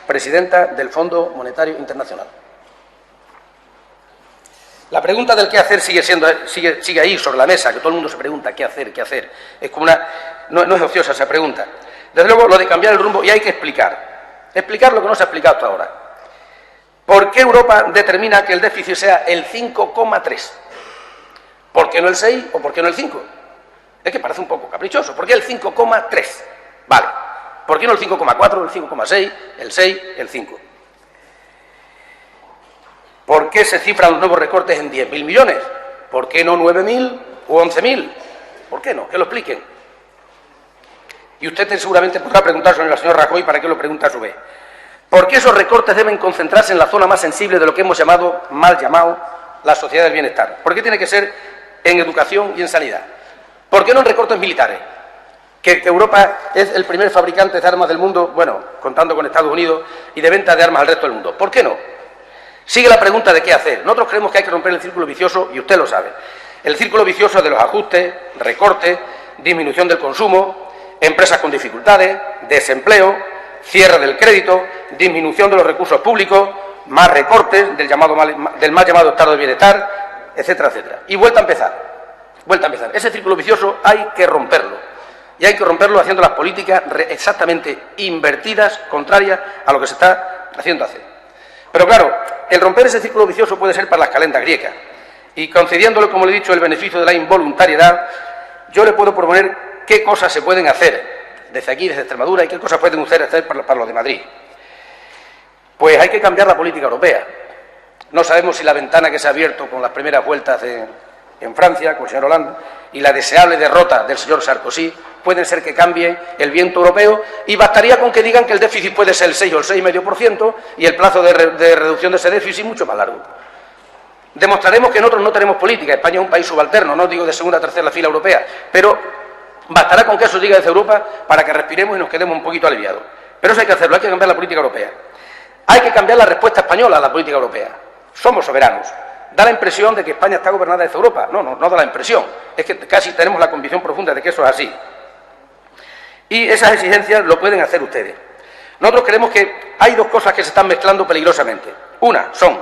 presidenta del Fondo Monetario Internacional. La pregunta del qué hacer sigue ahí sobre la mesa, que todo el mundo se pregunta qué hacer, qué hacer. Es como no es ociosa esa pregunta. Desde luego, lo de cambiar el rumbo, y hay que explicar lo que no se ha explicado hasta ahora. ¿Por qué Europa determina que el déficit sea el 5,3? ¿Por qué no el 6 o por qué no el 5? Es que parece un poco caprichoso. ¿Por qué el 5,3? Vale. ¿Por qué no el 5,4, el 5,6, el 6, el 5? ¿Por qué se cifran los nuevos recortes en 10.000 millones? ¿Por qué no 9.000 o 11.000? ¿Por qué no? Que lo expliquen. Y usted seguramente podrá preguntárselo a la señora Rajoy para que lo pregunte a su vez. ¿Por qué esos recortes deben concentrarse en la zona más sensible de lo que hemos mal llamado la sociedad del bienestar? ¿Por qué tiene que ser en educación y en sanidad? ¿Por qué no en recortes militares? Que Europa es el primer fabricante de armas del mundo, bueno, contando con Estados Unidos, y de venta de armas al resto del mundo. ¿Por qué no? Sigue la pregunta de qué hacer. Nosotros creemos que hay que romper el círculo vicioso, y usted lo sabe. El círculo vicioso de los ajustes, recortes, disminución del consumo, empresas con dificultades, desempleo, cierre del crédito, disminución de los recursos públicos, más recortes del mal llamado estado de bienestar, etcétera, etcétera. Y vuelta a empezar. Ese círculo vicioso hay que romperlo. Y hay que romperlo haciendo las políticas exactamente invertidas, contrarias a lo que se está haciendo hacer. Pero claro, el romper ese círculo vicioso puede ser para las calendas griegas. Y concediéndole, como le he dicho, el beneficio de la involuntariedad, yo le puedo proponer qué cosas se pueden hacer desde aquí, desde Extremadura, y qué cosas pueden ustedes hacer para los de Madrid. Pues hay que cambiar la política europea. No sabemos si la ventana que se ha abierto con las primeras vueltas en Francia, con el señor Hollande, y la deseable derrota del señor Sarkozy, pueden ser que cambie el viento europeo, y bastaría con que digan que el déficit puede ser el 6 o el 6,5% y el plazo de reducción de ese déficit mucho más largo. Demostraremos que nosotros no tenemos política. España es un país subalterno, no digo de segunda o tercera fila europea, pero bastará con que eso diga desde Europa para que respiremos y nos quedemos un poquito aliviados. Pero eso hay que hacerlo, hay que cambiar la política europea. Hay que cambiar la respuesta española a la política europea. Somos soberanos. Da la impresión de que España está gobernada desde Europa. No da la impresión. Es que casi tenemos la convicción profunda de que eso es así. Y esas exigencias lo pueden hacer ustedes. Nosotros creemos que hay dos cosas que se están mezclando peligrosamente. Una son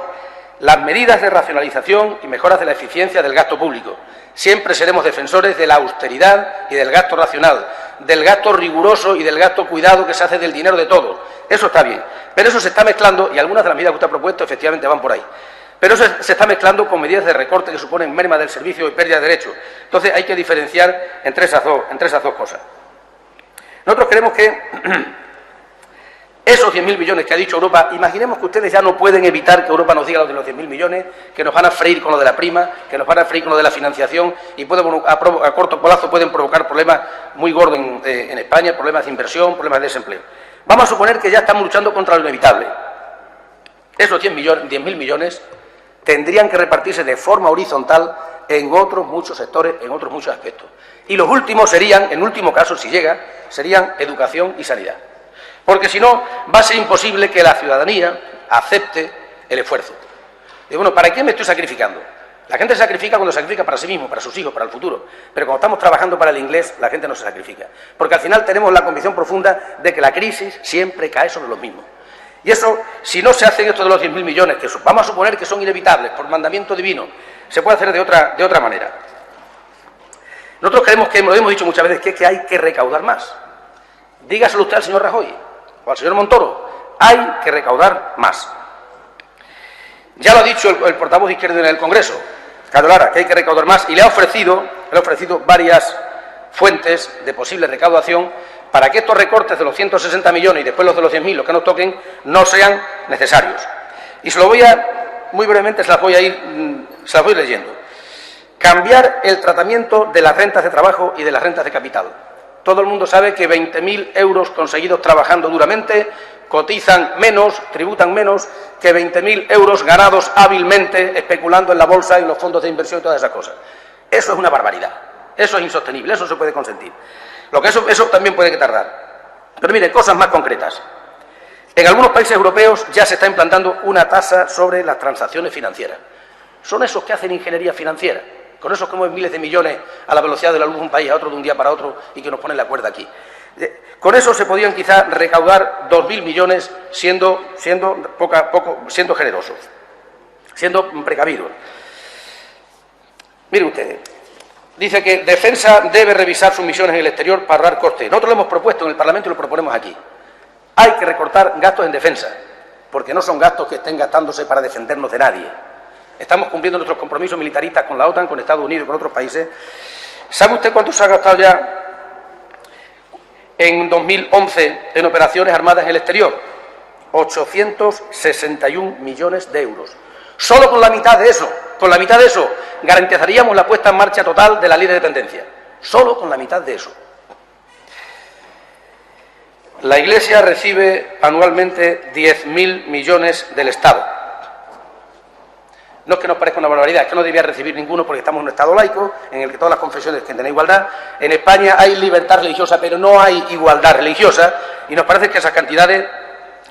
las medidas de racionalización y mejoras de la eficiencia del gasto público. Siempre seremos defensores de la austeridad y del gasto racional, del gasto riguroso y del gasto cuidado que se hace del dinero de todos. Eso está bien. Pero eso se está mezclando, y algunas de las medidas que usted ha propuesto efectivamente van por ahí. Pero eso se está mezclando con medidas de recorte que suponen merma del servicio y pérdida de derechos. Entonces hay que diferenciar entre esas dos cosas. Nosotros creemos que esos 10.000 millones que ha dicho Europa, imaginemos que ustedes ya no pueden evitar que Europa nos diga lo de los 10.000 millones, que nos van a freír con lo de la prima, que nos van a freír con lo de la financiación, y a corto plazo pueden provocar problemas muy gordos en España, problemas de inversión, problemas de desempleo. Vamos a suponer que ya estamos luchando contra lo inevitable. Esos 10.000 millones tendrían que repartirse de forma horizontal en otros muchos sectores, en otros muchos aspectos. Y los últimos serían, en último caso, si llega, serían educación y sanidad. Porque si no, va a ser imposible que la ciudadanía acepte el esfuerzo. Y bueno, ¿para qué me estoy sacrificando? La gente se sacrifica cuando se sacrifica para sí mismo, para sus hijos, para el futuro. Pero cuando estamos trabajando para el inglés, la gente no se sacrifica. Porque al final tenemos la convicción profunda de que la crisis siempre cae sobre los mismos. Y eso, si no se hacen esto de los 10.000 millones, que vamos a suponer que son inevitables por mandamiento divino, se puede hacer de otra manera. Nosotros creemos que, lo hemos dicho muchas veces, que hay que recaudar más. Dígaselo usted al señor Rajoy o al señor Montoro, hay que recaudar más. Ya lo ha dicho el portavoz de Izquierda en el Congreso, Carlos Lara, que hay que recaudar más, y le ha ofrecido varias fuentes de posible recaudación para que estos recortes de los 160 millones y después los de los 10.000, los que nos toquen, no sean necesarios. Y muy brevemente se las voy a ir leyendo. Cambiar el tratamiento de las rentas de trabajo y de las rentas de capital. Todo el mundo sabe que 20.000 euros conseguidos trabajando duramente cotizan menos, tributan menos que 20.000 euros ganados hábilmente especulando en la bolsa y en los fondos de inversión y todas esas cosas. Eso es una barbaridad. Eso es insostenible, eso se puede consentir. Eso también puede tardar. Pero mire, cosas más concretas. En algunos países europeos ya se está implantando una tasa sobre las transacciones financieras. Son esos que hacen ingeniería financiera. Con esos que mueven miles de millones a la velocidad de la luz de un país a otro de un día para otro y que nos ponen la cuerda aquí. Con eso se podían quizás recaudar 2.000 millones siendo generosos, siendo precavidos. Miren ustedes, dice que Defensa debe revisar sus misiones en el exterior para ahorrar costes. Nosotros lo hemos propuesto en el Parlamento y lo proponemos aquí. Hay que recortar gastos en defensa, porque no son gastos que estén gastándose para defendernos de nadie. Estamos cumpliendo nuestros compromisos militaristas con la OTAN, con Estados Unidos y con otros países. ¿Sabe usted cuánto se ha gastado ya en 2011 en operaciones armadas en el exterior? 861 millones de euros. Solo con la mitad de eso, garantizaríamos la puesta en marcha total de la ley de dependencia. Solo con la mitad de eso. La Iglesia recibe anualmente 10.000 millones del Estado. No es que nos parezca una barbaridad, es que no debía recibir ninguno porque estamos en un Estado laico en el que todas las confesiones tienen igualdad. En España hay libertad religiosa, pero no hay igualdad religiosa, y nos parece que esas cantidades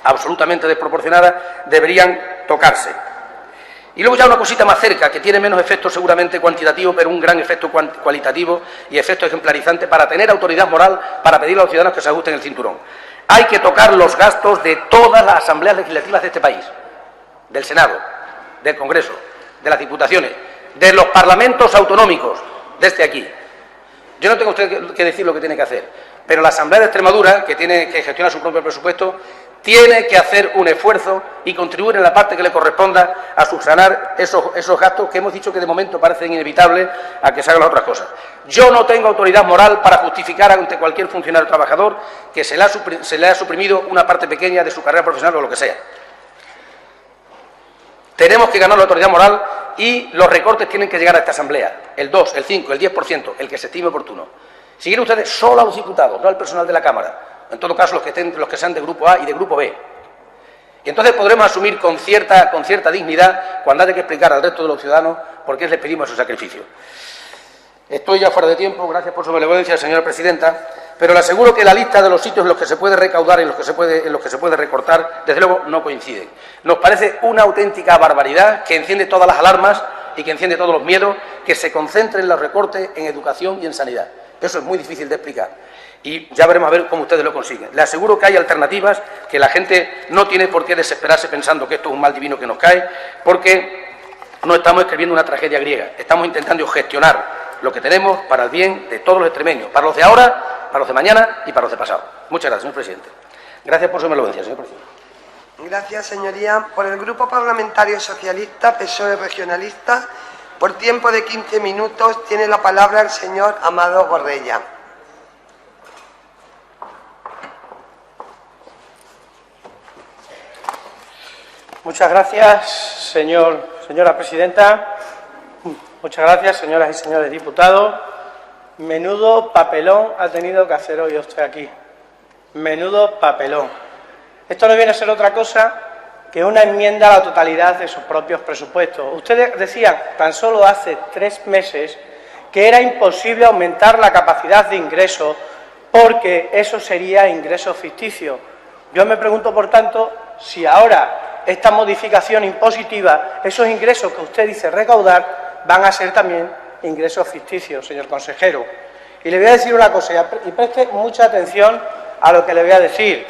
absolutamente desproporcionadas deberían tocarse. Y luego ya una cosita más cerca, que tiene menos efecto seguramente cuantitativo, pero un gran efecto cualitativo y efecto ejemplarizante para tener autoridad moral para pedirle a los ciudadanos que se ajusten el cinturón. Hay que tocar los gastos de todas las asambleas legislativas de este país, del Senado, del Congreso, de las diputaciones, de los parlamentos autonómicos, desde aquí. Yo no tengo usted que decir lo que tiene que hacer, pero la Asamblea de Extremadura, que tiene que gestionar su propio presupuesto, tiene que hacer un esfuerzo y contribuir en la parte que le corresponda a subsanar esos gastos que hemos dicho que de momento parecen inevitables a que se hagan las otras cosas. Yo no tengo autoridad moral para justificar ante cualquier funcionario trabajador que se le ha suprimido una parte pequeña de su carrera profesional o lo que sea. Tenemos que ganar la autoridad moral y los recortes tienen que llegar a esta Asamblea, el 2, el 5, el 10%, el que se estime oportuno. Si quieren ustedes, solo a los diputados, no al personal de la Cámara. En todo caso, los que sean de Grupo A y de Grupo B. Y entonces podremos asumir con cierta dignidad cuando haya que explicar al resto de los ciudadanos por qué les pedimos su sacrificio. Estoy ya fuera de tiempo, gracias por su benevolencia, señora presidenta, pero le aseguro que la lista de los sitios en los que se puede recaudar y en los que se puede recortar, desde luego, no coinciden. Nos parece una auténtica barbaridad que enciende todas las alarmas y que enciende todos los miedos, que se concentren los recortes en educación y en sanidad. Eso es muy difícil de explicar. Y ya veremos a ver cómo ustedes lo consiguen. Le aseguro que hay alternativas, que la gente no tiene por qué desesperarse pensando que esto es un mal divino que nos cae, porque no estamos escribiendo una tragedia griega. Estamos intentando gestionar lo que tenemos para el bien de todos los extremeños, para los de ahora, para los de mañana y para los de pasado. Muchas gracias, señor presidente. Gracias por su benevolencia, señor presidente.
Gracias, señoría. Por el Grupo Parlamentario Socialista, PSOE Regionalista, por tiempo de 15 minutos, tiene la palabra el señor Amado Gorrella.
Muchas gracias, señora presidenta. Muchas gracias, señoras y señores diputados. Menudo papelón ha tenido que hacer hoy usted aquí. Menudo papelón. Esto no viene a ser otra cosa que una enmienda a la totalidad de sus propios presupuestos. Ustedes decían tan solo hace 3 meses que era imposible aumentar la capacidad de ingresos porque eso sería ingreso ficticio. Yo me pregunto, por tanto, si ahora esta modificación impositiva, esos ingresos que usted dice recaudar, van a ser también ingresos ficticios, señor consejero. Y le voy a decir una cosa, y preste mucha atención a lo que le voy a decir.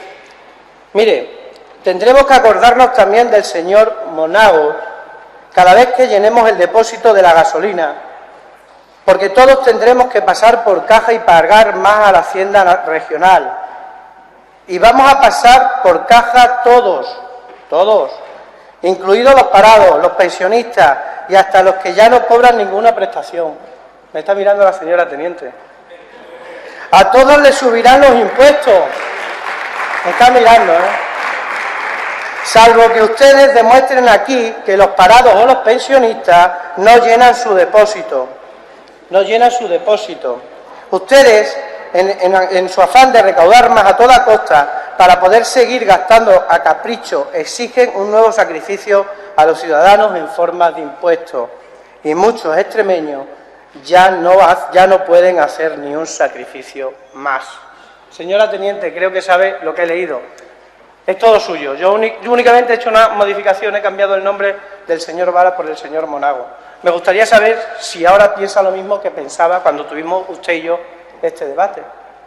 Mire, tendremos que acordarnos también del señor Monago cada vez que llenemos el depósito de la gasolina, porque todos tendremos que pasar por caja y pagar más a la Hacienda regional. Y vamos a pasar por caja todos, incluidos los parados, los pensionistas y hasta los que ya no cobran ninguna prestación. Me está mirando la señora teniente. A todos les subirán los impuestos. Me está mirando, Salvo que ustedes demuestren aquí que los parados o los pensionistas no llenan su depósito. No llenan su depósito. Ustedes, en su afán de recaudar más a toda costa, para poder seguir gastando a capricho, exigen un nuevo sacrificio a los ciudadanos en forma de impuestos. Y muchos extremeños ya no pueden hacer ni un sacrificio más. Señora teniente, creo que sabe lo que he leído. Es todo suyo. Yo únicamente he hecho una modificación, he cambiado el nombre del señor Vara por el señor Monago. Me gustaría saber si ahora piensa lo mismo que pensaba cuando tuvimos usted y yo este debate.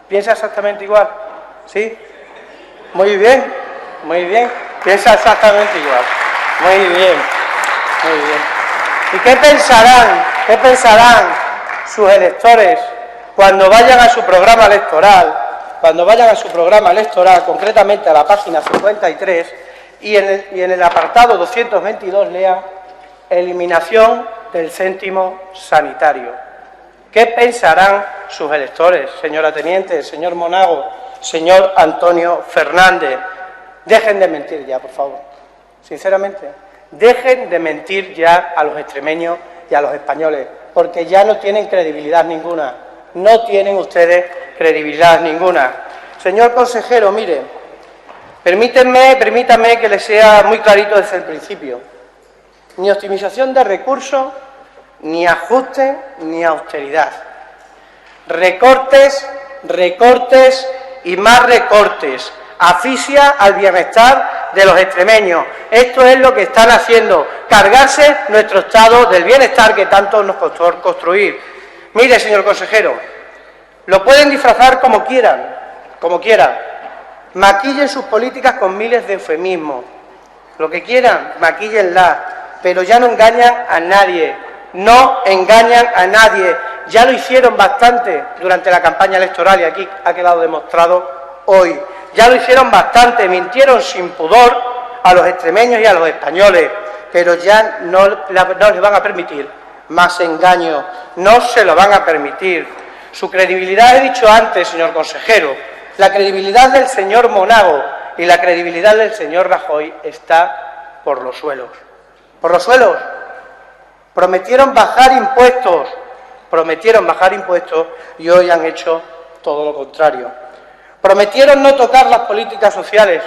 ¿Piensa exactamente igual? ¿Sí? Muy bien. Piensa exactamente igual. Muy bien. ¿Y qué pensarán sus electores cuando vayan a su programa electoral? Concretamente a la página 53, y en el apartado 222 lean eliminación del céntimo sanitario. ¿Qué pensarán sus electores, señora teniente, señor Monago, señor Antonio Fernández? Dejen de mentir ya, por favor. Sinceramente, dejen de mentir ya a los extremeños y a los españoles, porque ya no tienen credibilidad ninguna. No tienen ustedes credibilidad ninguna. Señor consejero, mire, permítame que le sea muy clarito desde el principio. ni optimización de recursos, ni ajuste, ni austeridad. Recortes, recortes y más recortes. Asfixia al bienestar de los extremeños. Esto es lo que están haciendo, cargarse nuestro estado del bienestar que tanto nos costó construir. Mire, señor consejero, lo pueden disfrazar como quieran, maquillen sus políticas con miles de eufemismos, lo que quieran, maquíllenlas, pero ya no engañan a nadie, ya lo hicieron bastante durante la campaña electoral y aquí ha quedado demostrado hoy. Ya lo hicieron bastante, mintieron sin pudor a los extremeños y a los españoles, pero ya no les van a permitir más engaños, no se lo van a permitir. Su credibilidad, he dicho antes, señor consejero, la credibilidad del señor Monago y la credibilidad del señor Rajoy está por los suelos. Por los suelos. Prometieron bajar impuestos y hoy han hecho todo lo contrario. Prometieron no tocar las políticas sociales,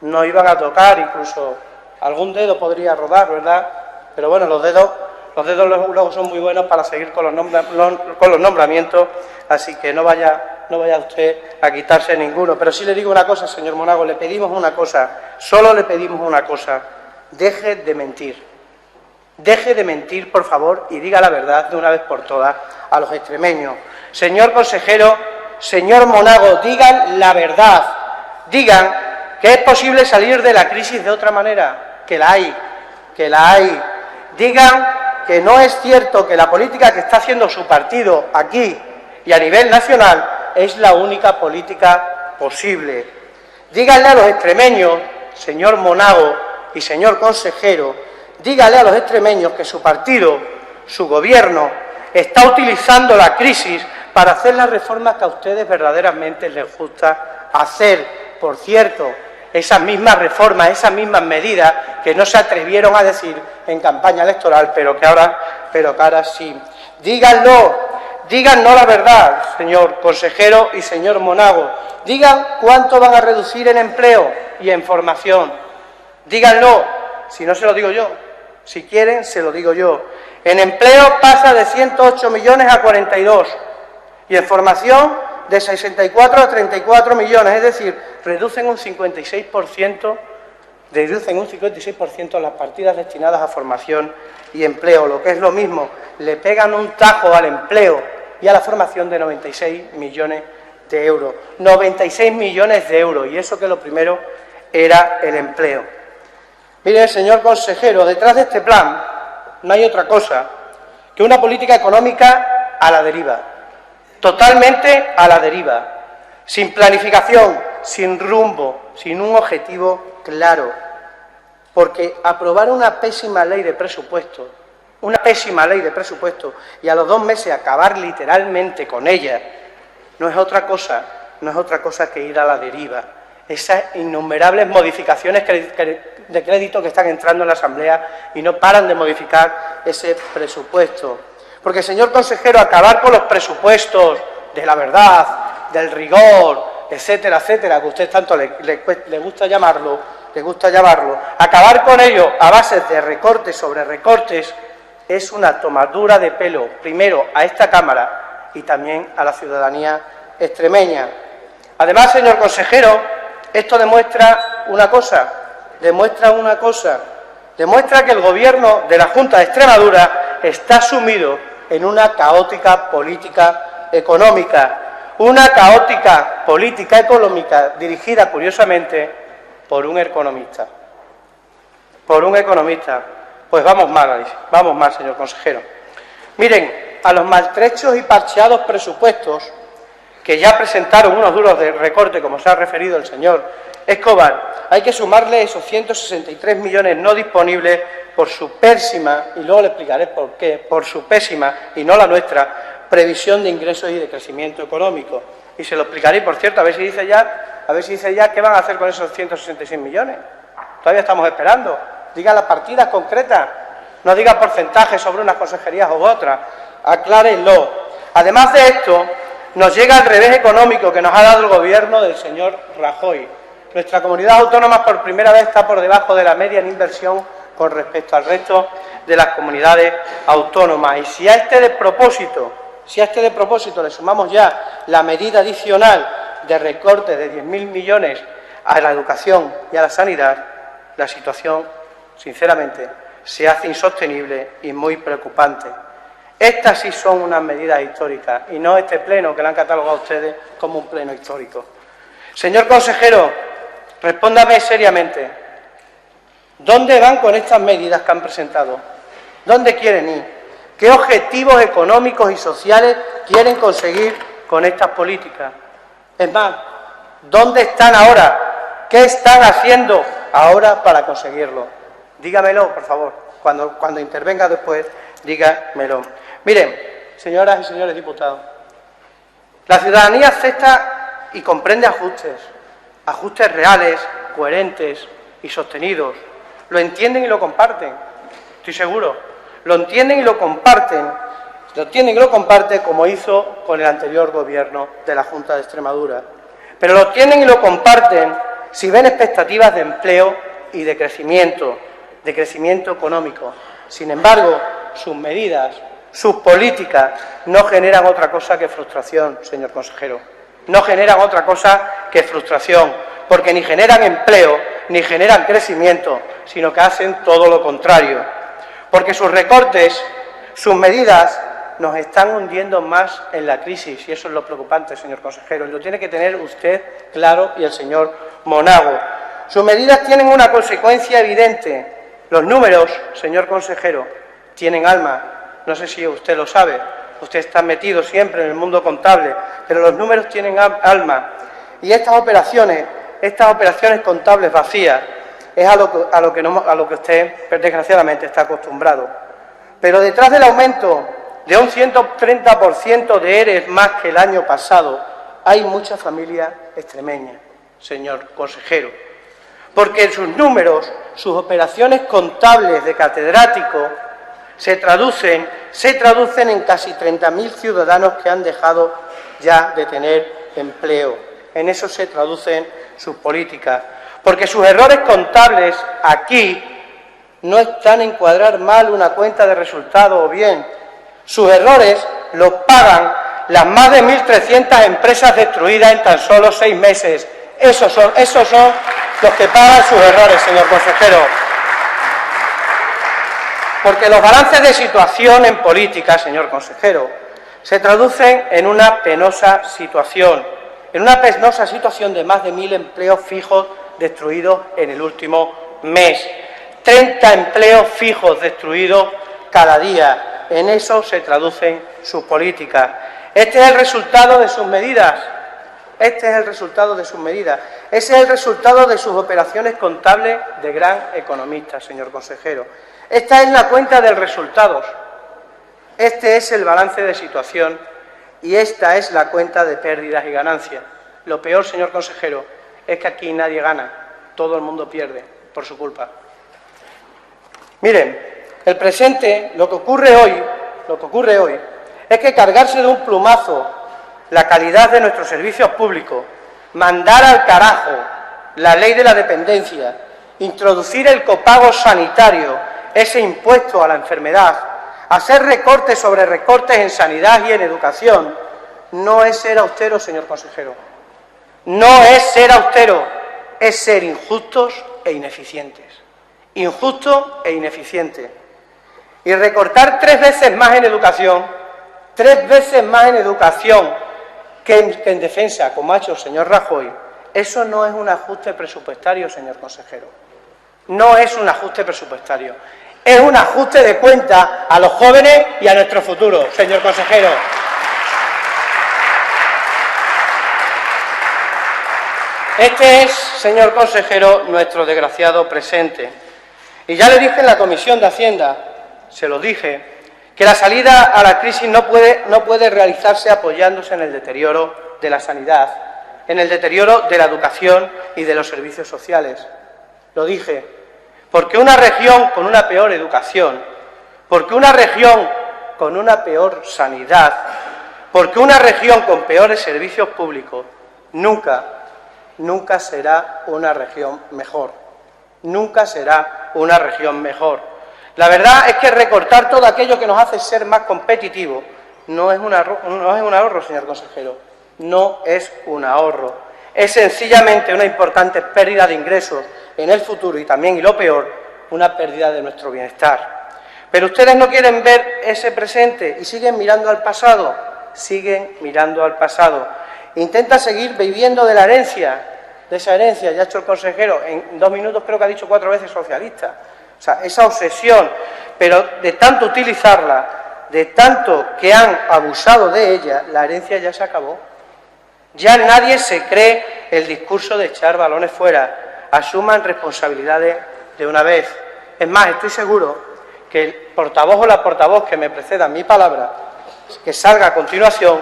no iban a tocar, incluso algún dedo podría rodar, ¿verdad? Pero bueno, los dedos luego son muy buenos para seguir con los nombramientos, así que no vaya usted a quitarse ninguno. Pero sí le digo una cosa, señor Monago, le pedimos una cosa, solo le pedimos una cosa: deje de mentir. Deje de mentir, por favor, y diga la verdad de una vez por todas a los extremeños. Señor consejero, señor Monago, digan la verdad. Digan que es posible salir de la crisis de otra manera, que la hay. Digan que no es cierto que la política que está haciendo su partido aquí y a nivel nacional es la única política posible. Díganle a los extremeños, señor Monago y señor consejero, dígale a los extremeños que su partido, su gobierno, está utilizando la crisis para hacer las reformas que a ustedes verdaderamente les gusta hacer. Por cierto, esas mismas reformas, esas mismas medidas que no se atrevieron a decir en campaña electoral, pero que ahora sí. Díganlo la verdad, señor consejero y señor Monago. Digan cuánto van a reducir en empleo y en formación. Díganlo, si no se lo digo yo. Si quieren, se lo digo yo. En empleo pasa de 108 millones a 42 y en formación de 64 a 34 millones, es decir, reducen un 56% las partidas destinadas a formación y empleo, lo que es lo mismo, le pegan un tajo al empleo y a la formación de 96 millones de euros. 96 millones de euros, y eso que lo primero era el empleo. Mire, señor consejero, detrás de este plan no hay otra cosa que una política económica a la deriva, totalmente a la deriva, sin planificación, sin rumbo, sin un objetivo claro. Porque aprobar una pésima ley de presupuesto, y a los 2 meses acabar literalmente con ella, no es otra cosa que ir a la deriva. Esas innumerables modificaciones de crédito que están entrando en la Asamblea y no paran de modificar ese presupuesto. Porque, señor consejero, acabar con los presupuestos de la verdad, del rigor, etcétera, etcétera, que a usted tanto le gusta llamarlo, acabar con ello a base de recortes sobre recortes es una tomadura de pelo, primero a esta Cámara y también a la ciudadanía extremeña. Además, señor consejero, esto demuestra que el Gobierno de la Junta de Extremadura está sumido en una caótica política económica, dirigida, curiosamente, por un economista. Pues vamos mal, señor consejero. Miren, a los maltrechos y parcheados presupuestos que ya presentaron unos duros de recorte, como se ha referido el señor Escobar, hay que sumarle esos 163 millones no disponibles por su pésima, y luego le explicaré por qué, por su pésima, y no la nuestra, previsión de ingresos y de crecimiento económico. Y se lo explicaré, por cierto, a ver si dice ya qué van a hacer con esos 166 millones. Todavía estamos esperando. Diga las partidas concretas, no diga porcentajes sobre unas consejerías u otras. Aclárenlo. Además de esto, nos llega el revés económico que nos ha dado el Gobierno del señor Rajoy. Nuestra comunidad autónoma por primera vez está por debajo de la media en inversión con respecto al resto de las comunidades autónomas. Y si a este despropósito le sumamos ya la medida adicional de recorte de 10.000 millones a la educación y a la sanidad, la situación, sinceramente, se hace insostenible y muy preocupante. Estas sí son unas medidas históricas y no este pleno que le han catalogado a ustedes como un pleno histórico. Señor consejero, respóndame seriamente. ¿Dónde van con estas medidas que han presentado? ¿Dónde quieren ir? ¿Qué objetivos económicos y sociales quieren conseguir con estas políticas? Es más, ¿dónde están ahora? ¿Qué están haciendo ahora para conseguirlo? Dígamelo, por favor. Cuando intervenga después, dígamelo. Miren, señoras y señores diputados, la ciudadanía acepta y comprende ajustes reales, coherentes y sostenidos. Lo entienden y lo comparten, estoy seguro. Lo entienden y lo comparten. Como hizo con el anterior Gobierno de la Junta de Extremadura. Pero lo entienden y lo comparten si ven expectativas de empleo y de crecimiento económico. Sin embargo, sus medidas, sus políticas no generan otra cosa que frustración, señor consejero. No generan otra cosa que frustración, porque ni generan empleo, ni generan crecimiento, sino que hacen todo lo contrario. Porque sus recortes, sus medidas, nos están hundiendo más en la crisis, y eso es lo preocupante, señor consejero, y lo tiene que tener usted claro y el señor Monago. Sus medidas tienen una consecuencia evidente. Los números, señor consejero, tienen alma. No sé si usted lo sabe, usted está metido siempre en el mundo contable, pero los números tienen alma. Y estas operaciones contables vacías, es a lo que usted, desgraciadamente, está acostumbrado. Pero detrás del aumento de un 130% de ERES más que el año pasado, hay muchas familias extremeñas, señor consejero. Porque sus números, sus operaciones contables de catedrático, se traducen en casi 30.000 ciudadanos que han dejado ya de tener empleo. En eso se traducen sus políticas. Porque sus errores contables aquí no están en cuadrar mal una cuenta de resultados o bien. Sus errores los pagan las más de 1.300 empresas destruidas en tan solo 6 meses. Esos son los que pagan sus errores, señor consejero. Porque los balances de situación en política, señor consejero, se traducen en una penosa situación de más de 1.000 empleos fijos destruidos en el último mes. 30 empleos fijos destruidos cada día. En eso se traducen sus políticas. Este es el resultado de sus medidas. Ese es el resultado de sus operaciones contables de gran economista, señor consejero. Esta es la cuenta de resultados. Este es el balance de situación y esta es la cuenta de pérdidas y ganancias. Lo peor, señor consejero, es que aquí nadie gana, todo el mundo pierde por su culpa. Miren, el presente, lo que ocurre hoy, es que cargarse de un plumazo la calidad de nuestros servicios públicos, mandar al carajo la ley de la dependencia, introducir el copago sanitario, ese impuesto a la enfermedad, hacer recortes sobre recortes en sanidad y en educación, no es ser austero, señor consejero. No es ser austero, es ser injustos e ineficientes. Injusto e ineficiente. Y recortar 3 veces más en educación, que en defensa, como ha hecho el señor Rajoy, eso no es un ajuste presupuestario, señor consejero. No es un ajuste presupuestario. Es un ajuste de cuenta a los jóvenes y a nuestro futuro, señor consejero. Este es, señor consejero, nuestro desgraciado presente. Y ya le dije en la Comisión de Hacienda, se lo dije, que la salida a la crisis no puede realizarse apoyándose en el deterioro de la sanidad, en el deterioro de la educación y de los servicios sociales. Lo dije, porque una región con una peor educación, porque una región con una peor sanidad, porque una región con peores servicios públicos, nunca será una región mejor, nunca será una región mejor. La verdad es que recortar todo aquello que nos hace ser más competitivos no es un ahorro, señor consejero, no es un ahorro. Es sencillamente una importante pérdida de ingresos en el futuro y también, y lo peor, una pérdida de nuestro bienestar. Pero ustedes no quieren ver ese presente y siguen mirando al pasado, Intentan seguir viviendo de la herencia, de esa herencia, ya ha hecho el consejero, en 2 minutos creo que ha dicho 4 veces socialista. O sea, esa obsesión, pero de tanto utilizarla, de tanto que han abusado de ella, la herencia ya se acabó. Ya nadie se cree el discurso de echar balones fuera. Asuman responsabilidades de una vez. Es más, estoy seguro que el portavoz o la portavoz que me preceda en mi palabra, que salga a continuación,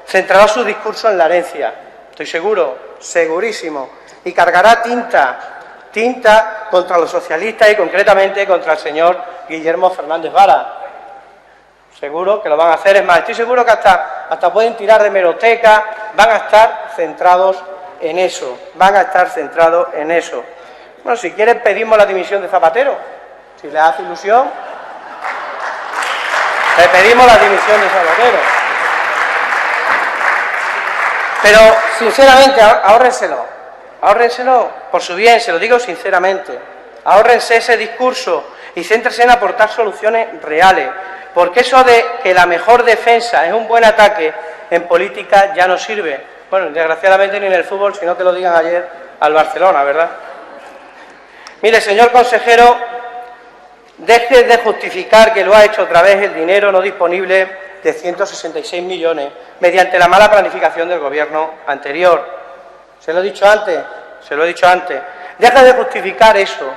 centrará su discurso en la herencia. Estoy seguro, segurísimo. Y cargará tinta contra los socialistas y concretamente contra el señor Guillermo Fernández Vara. Seguro que lo van a hacer. Es más, estoy seguro que hasta pueden tirar de hemeroteca. Van a estar centrados en eso. Bueno, si quieren pedimos la dimisión de Zapatero. Si les hace ilusión, le pedimos la dimisión de Zapatero. Pero, sinceramente, ahórrenselo por su bien, se lo digo sinceramente. Ahórrense ese discurso y céntrense en aportar soluciones reales. Porque eso de que la mejor defensa es un buen ataque, en política ya no sirve. Bueno, desgraciadamente ni en el fútbol, sino que lo digan ayer al Barcelona, ¿verdad? Mire, señor consejero, deje de justificar que lo ha hecho otra vez el dinero no disponible de 166 millones mediante la mala planificación del Gobierno anterior. Se lo he dicho antes. Deje de justificar eso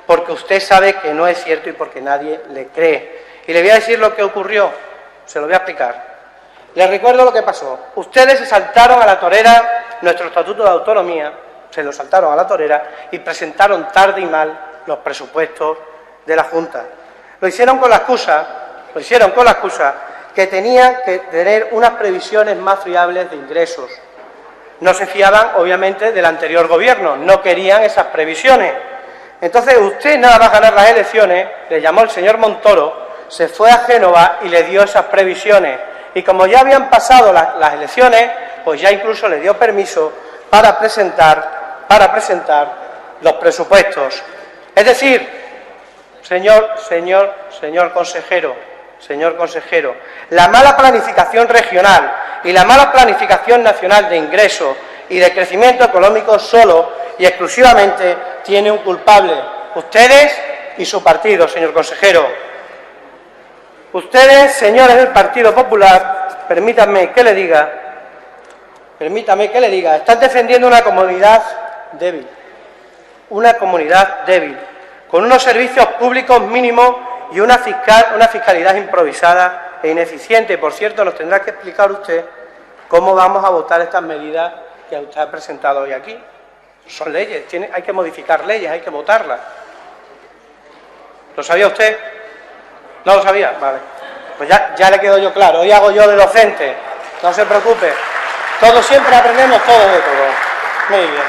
porque usted sabe que no es cierto y porque nadie le cree. Y le voy a decir lo que ocurrió, se lo voy a explicar. Les recuerdo lo que pasó. Ustedes se saltaron a la torera nuestro Estatuto de Autonomía, se lo saltaron a la torera y presentaron tarde y mal los presupuestos de la Junta. Lo hicieron con la excusa que tenían que tener unas previsiones más fiables de ingresos. No se fiaban, obviamente, del anterior Gobierno, no querían esas previsiones. Entonces, usted, nada más ganar las elecciones, le llamó el señor Montoro, se fue a Génova y le dio esas previsiones. Y como ya habían pasado las elecciones, pues ya incluso le dio permiso para presentar los presupuestos. Es decir, señor consejero, la mala planificación regional y la mala planificación nacional de ingresos y de crecimiento económico solo y exclusivamente tiene un culpable. Ustedes y su partido, señor consejero. Ustedes, señores del Partido Popular, permítanme que le diga, están defendiendo una comunidad débil, con unos servicios públicos mínimos y una fiscalidad improvisada e ineficiente. Por cierto, nos tendrá que explicar usted cómo vamos a votar estas medidas que usted ha presentado hoy aquí. Son leyes, hay que modificar leyes, hay que votarlas. ¿Lo sabía usted? ¿No lo sabía? Vale. Pues ya le quedo yo claro. Hoy hago yo de docente. No se preocupe. Todos siempre aprendemos todo de todo. Muy bien.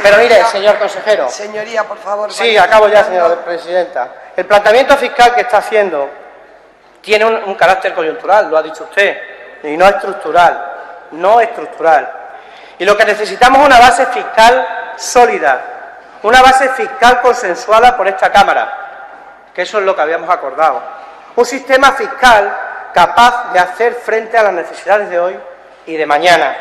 Pero mire, señor consejero.
Señoría, por favor.
Sí, acabo ya, señora presidenta. El planteamiento fiscal que está haciendo tiene un carácter coyuntural, lo ha dicho usted, y no estructural. Y lo que necesitamos es una base fiscal sólida, una base fiscal consensuada por esta Cámara, que eso es lo que habíamos acordado. Un sistema fiscal capaz de hacer frente a las necesidades de hoy y de mañana.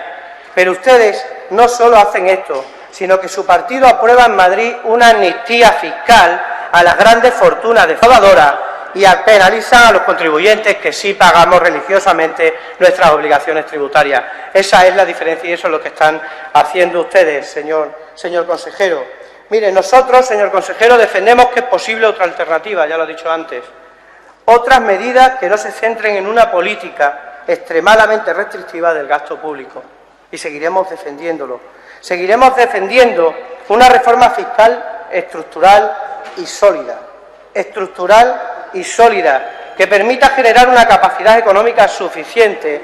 Pero ustedes no solo hacen esto, sino que su partido aprueba en Madrid una amnistía fiscal a las grandes fortunas defraudadoras y penalizan a los contribuyentes que sí pagamos religiosamente nuestras obligaciones tributarias. Esa es la diferencia y eso es lo que están haciendo ustedes, señor consejero. Mire, nosotros, señor consejero, defendemos que es posible otra alternativa, ya lo he dicho antes. Otras medidas que no se centren en una política extremadamente restrictiva del gasto público. Y seguiremos defendiéndolo. Seguiremos defendiendo una reforma fiscal estructural y sólida, que permita generar una capacidad económica suficiente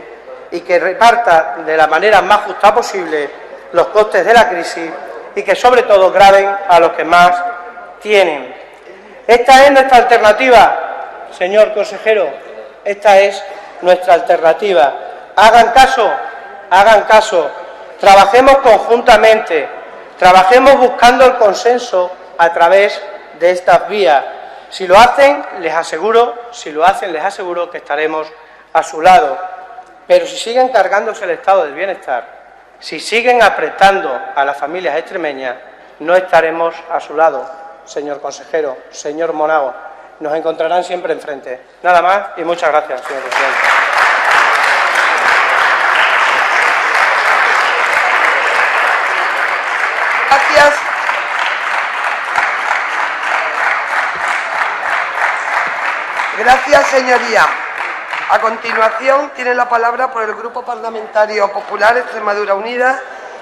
y que reparta de la manera más justa posible los costes de la crisis y que sobre todo graven a los que más tienen. Esta es nuestra alternativa, señor consejero, esta es nuestra alternativa. Hagan caso, trabajemos conjuntamente, trabajemos buscando el consenso a través de estas vías. Si lo hacen, les aseguro que estaremos a su lado. Pero si siguen cargándose el estado del bienestar, si siguen apretando a las familias extremeñas, no estaremos a su lado, señor consejero, señor Monago. Nos encontrarán siempre enfrente. Nada más y muchas gracias, señor presidente.
Gracias. Gracias, señoría. A continuación, tiene la palabra por el Grupo Parlamentario Popular Extremadura Unida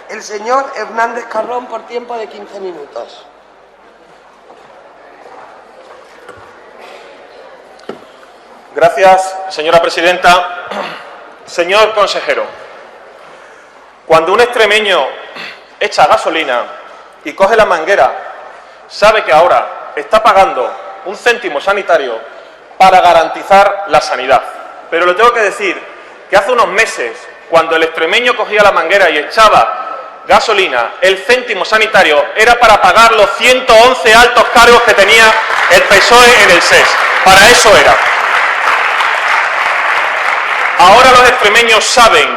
el señor Hernández Carrón por tiempo de 15 minutos.
Gracias, señora presidenta. Señor consejero, cuando un extremeño echa gasolina y coge la manguera, sabe que ahora está pagando un céntimo sanitario para garantizar la sanidad. Pero le tengo que decir que hace unos meses, cuando el extremeño cogía la manguera y echaba gasolina, el céntimo sanitario era para pagar los 111 altos cargos que tenía el PSOE en el SES. Para eso era. Ahora los extremeños saben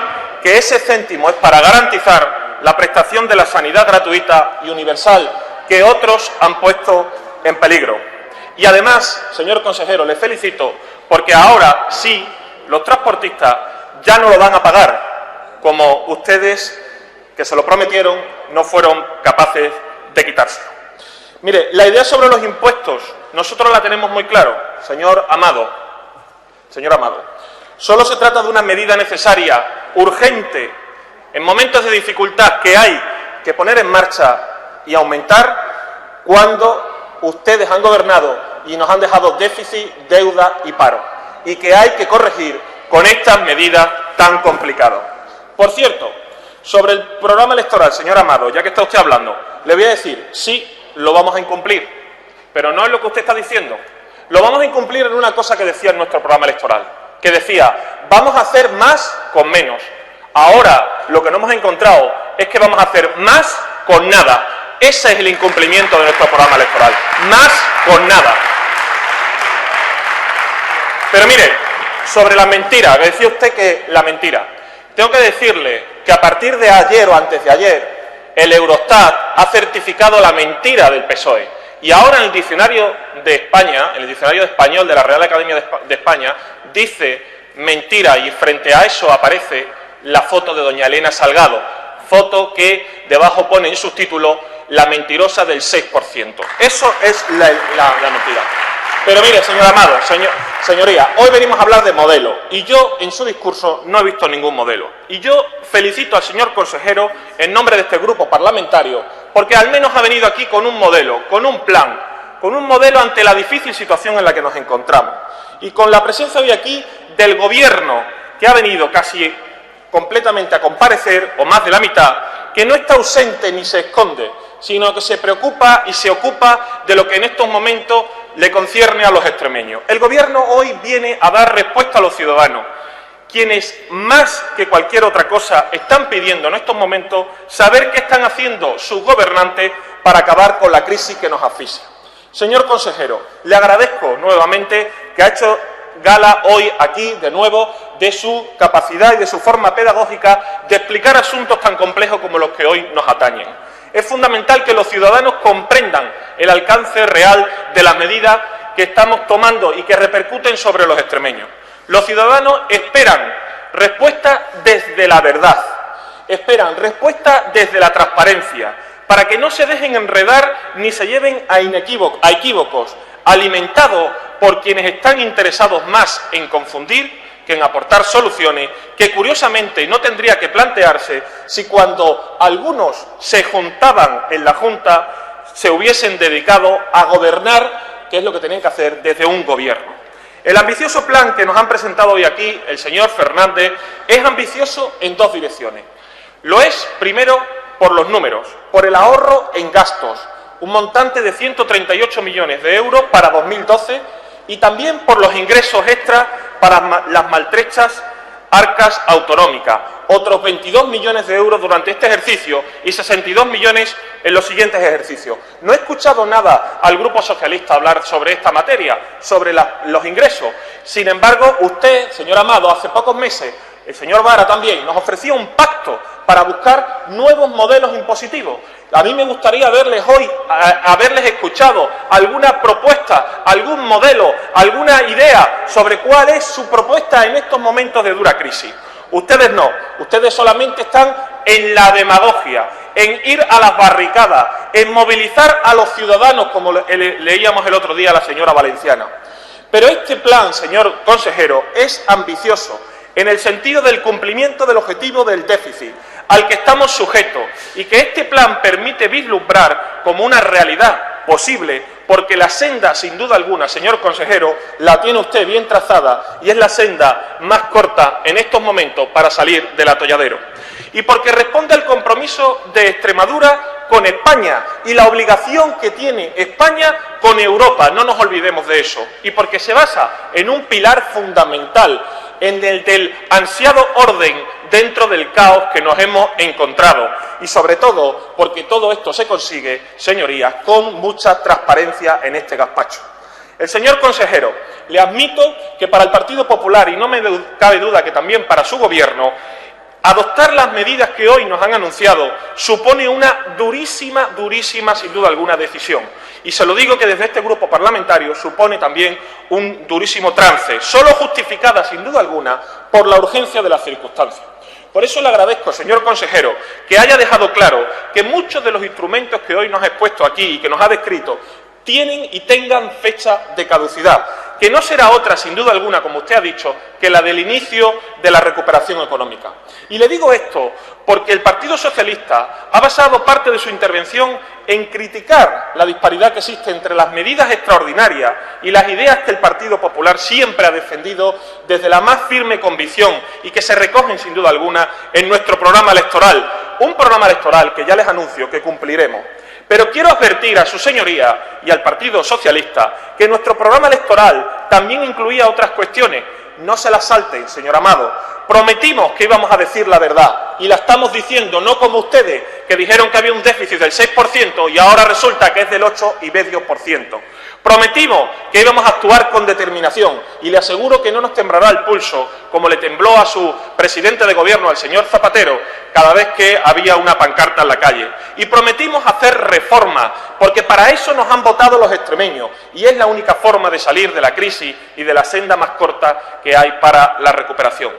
que ese céntimo es para garantizar la prestación de la sanidad gratuita y universal que otros han puesto en peligro. Y además, señor consejero, le felicito porque ahora sí los transportistas ya no lo van a pagar, como ustedes, que se lo prometieron, no fueron capaces de quitárselo. Mire, la idea sobre los impuestos nosotros la tenemos muy claro, señor Amado. Solo se trata de una medida necesaria, urgente, en momentos de dificultad que hay que poner en marcha y aumentar cuando ustedes han gobernado y nos han dejado déficit, deuda y paro, y que hay que corregir con estas medidas tan complicadas. Por cierto, sobre el programa electoral, señor Amado, ya que está usted hablando, le voy a decir, sí, lo vamos a incumplir, pero no es lo que usted está diciendo. Lo vamos a incumplir en una cosa que decía en nuestro programa electoral, que decía, vamos a hacer más con menos. Ahora lo que no hemos encontrado es que vamos a hacer más con nada. Ese es el incumplimiento de nuestro programa electoral. Más con nada. Pero mire, sobre la mentira, que decía usted que la mentira. Tengo que decirle que a partir de ayer o antes de ayer, el Eurostat ha certificado la mentira del PSOE. Y ahora en el diccionario de España, en el diccionario español de la Real Academia de España, dice mentira y frente a eso aparece la foto de doña Elena Salgado, foto que debajo pone en sus títulos la mentirosa del 6%. Eso es la mentira. Pero mire, señor Amado, señoría, hoy venimos a hablar de modelo y yo en su discurso no he visto ningún modelo. Y yo felicito al señor consejero en nombre de este grupo parlamentario porque al menos ha venido aquí con un modelo, con un plan, con un modelo ante la difícil situación en la que nos encontramos. Y con la presencia hoy aquí del Gobierno, que ha venido casi completamente a comparecer, o más de la mitad, que no está ausente ni se esconde, sino que se preocupa y se ocupa de lo que en estos momentos le concierne a los extremeños. El Gobierno hoy viene a dar respuesta a los ciudadanos, quienes más que cualquier otra cosa están pidiendo en estos momentos saber qué están haciendo sus gobernantes para acabar con la crisis que nos asfixia. Señor consejero, le agradezco nuevamente que ha hecho gala hoy aquí de nuevo de su capacidad y de su forma pedagógica de explicar asuntos tan complejos como los que hoy nos atañen. Es fundamental que los ciudadanos comprendan el alcance real de las medidas que estamos tomando y que repercuten sobre los extremeños. Los ciudadanos esperan respuesta desde la verdad, esperan respuesta desde la transparencia, para que no se dejen enredar ni se lleven a equívocos, alimentados por quienes están interesados más en confundir que en aportar soluciones que curiosamente no tendría que plantearse si cuando algunos se juntaban en la Junta se hubiesen dedicado a gobernar, que es lo que tenían que hacer desde un gobierno. El ambicioso plan que nos han presentado hoy aquí el señor Fernández es ambicioso en dos direcciones. Lo es, primero, por los números, por el ahorro en gastos, un montante de 138 millones de euros para 2012 y también por los ingresos extras para las maltrechas arcas autonómicas, otros 22 millones de euros durante este ejercicio y 62 millones en los siguientes ejercicios. No he escuchado nada al Grupo Socialista hablar sobre esta materia, sobre los ingresos. Sin embargo, usted, señor Amado, hace pocos meses, el señor Vara también, nos ofrecía un pacto para buscar nuevos modelos impositivos. A mí me gustaría verles hoy, haberles escuchado alguna propuesta, algún modelo, alguna idea sobre cuál es su propuesta en estos momentos de dura crisis. Ustedes no, ustedes solamente están en la demagogia, en ir a las barricadas, en movilizar a los ciudadanos, como leíamos el otro día a la señora Valenciana. Pero este plan, señor consejero, es ambicioso en el sentido del cumplimiento del objetivo del déficit, al que estamos sujetos, y que este plan permite vislumbrar como una realidad posible, porque la senda, sin duda alguna, señor consejero, la tiene usted bien trazada y es la senda más corta en estos momentos para salir del atolladero. Y porque responde al compromiso de Extremadura con España y la obligación que tiene España con Europa, no nos olvidemos de eso, y porque se basa en un pilar fundamental, en el del ansiado orden dentro del caos que nos hemos encontrado. Y sobre todo, porque todo esto se consigue, señorías, con mucha transparencia en este gazpacho. El señor consejero, le admito que para el Partido Popular, y no me cabe duda que también para su gobierno, adoptar las medidas que hoy nos han anunciado supone una durísima, sin duda alguna, decisión. Y se lo digo que desde este grupo parlamentario supone también un durísimo trance, solo justificada, sin duda alguna, por la urgencia de las circunstancias. Por eso le agradezco, señor consejero, que haya dejado claro que muchos de los instrumentos que hoy nos ha expuesto aquí y que nos ha descrito tienen y tengan fecha de caducidad, que no será otra, sin duda alguna, como usted ha dicho, que la del inicio de la recuperación económica. Y le digo esto porque el Partido Socialista ha basado parte de su intervención en criticar la disparidad que existe entre las medidas extraordinarias y las ideas que el Partido Popular siempre ha defendido desde la más firme convicción y que se recogen, sin duda alguna, en nuestro programa electoral. Un programa electoral que ya les anuncio que cumpliremos. Pero quiero advertir a su señoría y al Partido Socialista que nuestro programa electoral también incluía otras cuestiones. No se las salten, señor Amado. Prometimos que íbamos a decir la verdad y la estamos diciendo, no como ustedes, que dijeron que había un déficit del 6% y ahora resulta que es del 8,5%. Prometimos que íbamos a actuar con determinación y le aseguro que no nos temblará el pulso como le tembló a su presidente de gobierno, al señor Zapatero, cada vez que había una pancarta en la calle. Y prometimos hacer reformas, porque para eso nos han votado los extremeños y es la única forma de salir de la crisis y de la senda más corta que hay para la recuperación.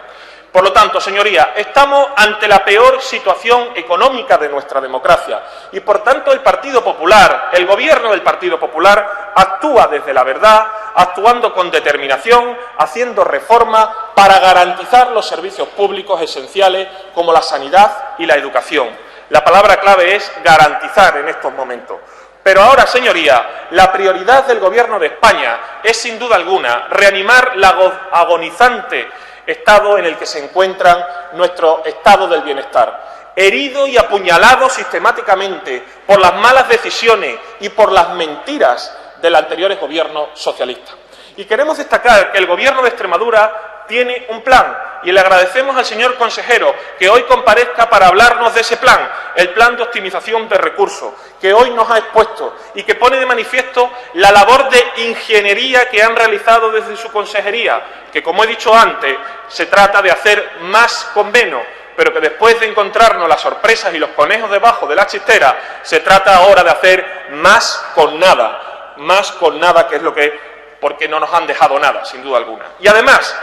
Por lo tanto, señorías, estamos ante la peor situación económica de nuestra democracia y, por tanto, el Partido Popular, el Gobierno del Partido Popular, actúa desde la verdad, actuando con determinación, haciendo reformas para garantizar los servicios públicos esenciales como la sanidad y la educación. La palabra clave es garantizar en estos momentos. Pero ahora, señorías, la prioridad del Gobierno de España es, sin duda alguna, reanimar la agonizante estado en el que se encuentra nuestro estado del bienestar, herido y apuñalado sistemáticamente por las malas decisiones y por las mentiras del anterior gobierno socialista. Y queremos destacar que el Gobierno de Extremadura tiene un plan y le agradecemos al señor consejero que hoy comparezca para hablarnos de ese plan, el plan de optimización de recursos, que hoy nos ha expuesto y que pone de manifiesto la labor de ingeniería que han realizado desde su consejería, que, como he dicho antes, se trata de hacer más con menos, pero que después de encontrarnos las sorpresas y los conejos debajo de la chistera, se trata ahora de hacer más con nada, que es lo que, porque no nos han dejado nada, sin duda alguna. Y además,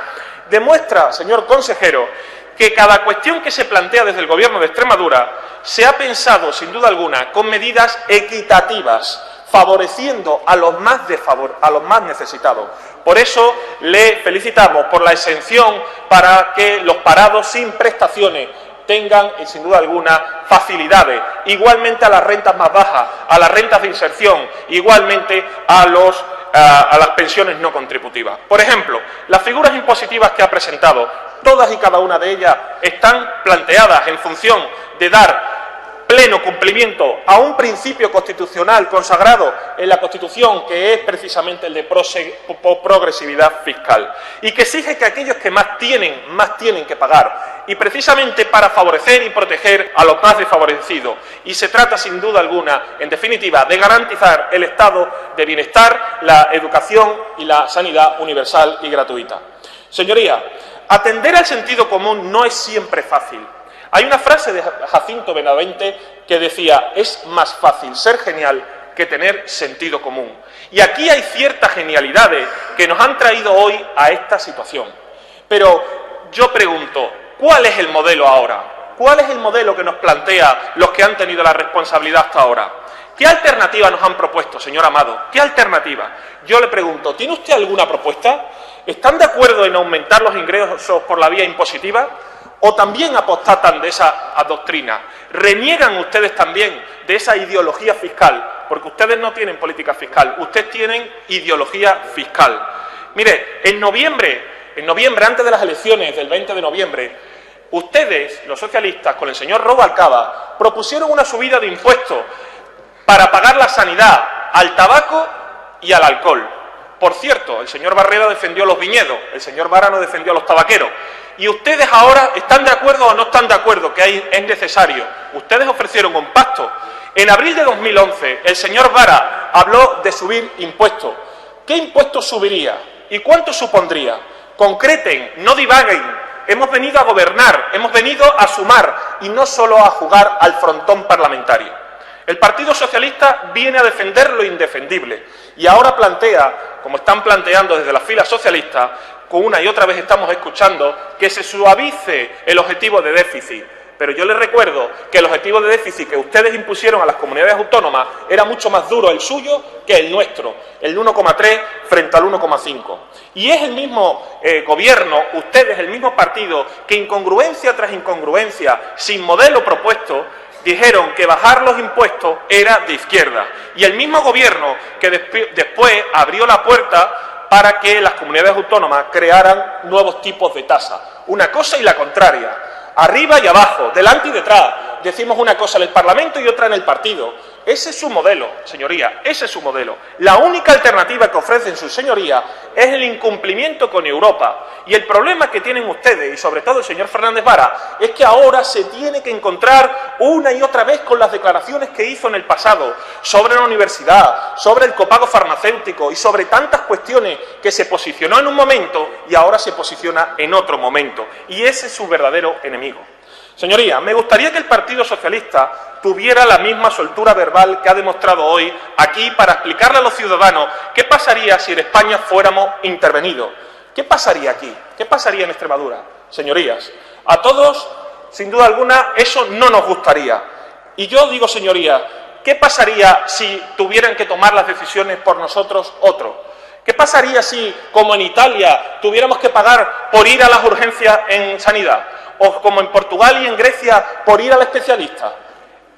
demuestra, señor consejero, que cada cuestión que se plantea desde el Gobierno de Extremadura se ha pensado, sin duda alguna, con medidas equitativas, favoreciendo a los más necesitados. Por eso le felicitamos por la exención para que los parados sin prestaciones tengan, sin duda alguna, facilidades. Igualmente a las rentas más bajas, a las rentas de inserción, igualmente a las pensiones no contributivas. Por ejemplo, las figuras impositivas que ha presentado, todas y cada una de ellas están planteadas en función de dar pleno cumplimiento a un principio constitucional consagrado en la Constitución, que es precisamente el de progresividad fiscal, y que exige que aquellos que más tienen que pagar, y precisamente para favorecer y proteger a los más desfavorecidos. Y se trata, sin duda alguna, en definitiva, de garantizar el estado de bienestar, la educación y la sanidad universal y gratuita. Señoría, atender al sentido común no es siempre fácil. Hay una frase de Jacinto Benavente que decía: es más fácil ser genial que tener sentido común. Y aquí hay ciertas genialidades que nos han traído hoy a esta situación. Pero yo pregunto, ¿cuál es el modelo ahora? ¿Cuál es el modelo que nos plantea los que han tenido la responsabilidad hasta ahora? ¿Qué alternativa nos han propuesto, señor Amado? ¿Qué alternativa? Yo le pregunto, ¿tiene usted alguna propuesta? ¿Están de acuerdo en aumentar los ingresos por la vía impositiva? ¿O también apostatan de esa doctrina? ¿Reniegan ustedes también de esa ideología fiscal? Porque ustedes no tienen política fiscal, ustedes tienen ideología fiscal. Mire, en noviembre, antes de las elecciones del 20 de noviembre, ustedes, los socialistas, con el señor Rubalcaba, propusieron una subida de impuestos para pagar la sanidad, al tabaco y al alcohol. Por cierto, el señor Barrera defendió los viñedos, el señor Vara no defendió a los tabaqueros. Y ustedes ahora están de acuerdo o no están de acuerdo que es necesario. Ustedes ofrecieron un pacto. En abril de 2011, el señor Vara habló de subir impuestos. ¿Qué impuestos subiría? ¿Y cuánto supondría? Concreten, no divaguen. Hemos venido a gobernar, hemos venido a sumar y no solo a jugar al frontón parlamentario. El Partido Socialista viene a defender lo indefendible y ahora plantea, como están planteando desde las filas socialistas, con una y otra vez estamos escuchando, que se suavice el objetivo de déficit. Pero yo les recuerdo que el objetivo de déficit que ustedes impusieron a las comunidades autónomas era mucho más duro el suyo que el nuestro, el 1,3 frente al 1,5. Y es el mismo gobierno, ustedes, el mismo partido, que incongruencia tras incongruencia, sin modelo propuesto, dijeron que bajar los impuestos era de izquierda. Y el mismo gobierno que después abrió la puerta para que las comunidades autónomas crearan nuevos tipos de tasas. Una cosa y la contraria. Arriba y abajo, delante y detrás. Decimos una cosa en el Parlamento y otra en el partido. Ese es su modelo, señoría, ese es su modelo. La única alternativa que ofrecen sus señorías es el incumplimiento con Europa. Y el problema que tienen ustedes, y sobre todo el señor Fernández Vara, es que ahora se tiene que encontrar una y otra vez con las declaraciones que hizo en el pasado sobre la universidad, sobre el copago farmacéutico y sobre tantas cuestiones que se posicionó en un momento y ahora se posiciona en otro momento. Y ese es su verdadero enemigo. Señoría, me gustaría que el Partido Socialista tuviera la misma soltura verbal que ha demostrado hoy aquí para explicarle a los ciudadanos qué pasaría si en España fuéramos intervenidos. ¿Qué pasaría aquí? ¿Qué pasaría en Extremadura? Señorías, a todos, sin duda alguna, eso no nos gustaría. Y yo digo, señorías, ¿qué pasaría si tuvieran que tomar las decisiones por nosotros otros? ¿Qué pasaría si, como en Italia, tuviéramos que pagar por ir a las urgencias en sanidad? O como en Portugal y en Grecia, por ir al especialista.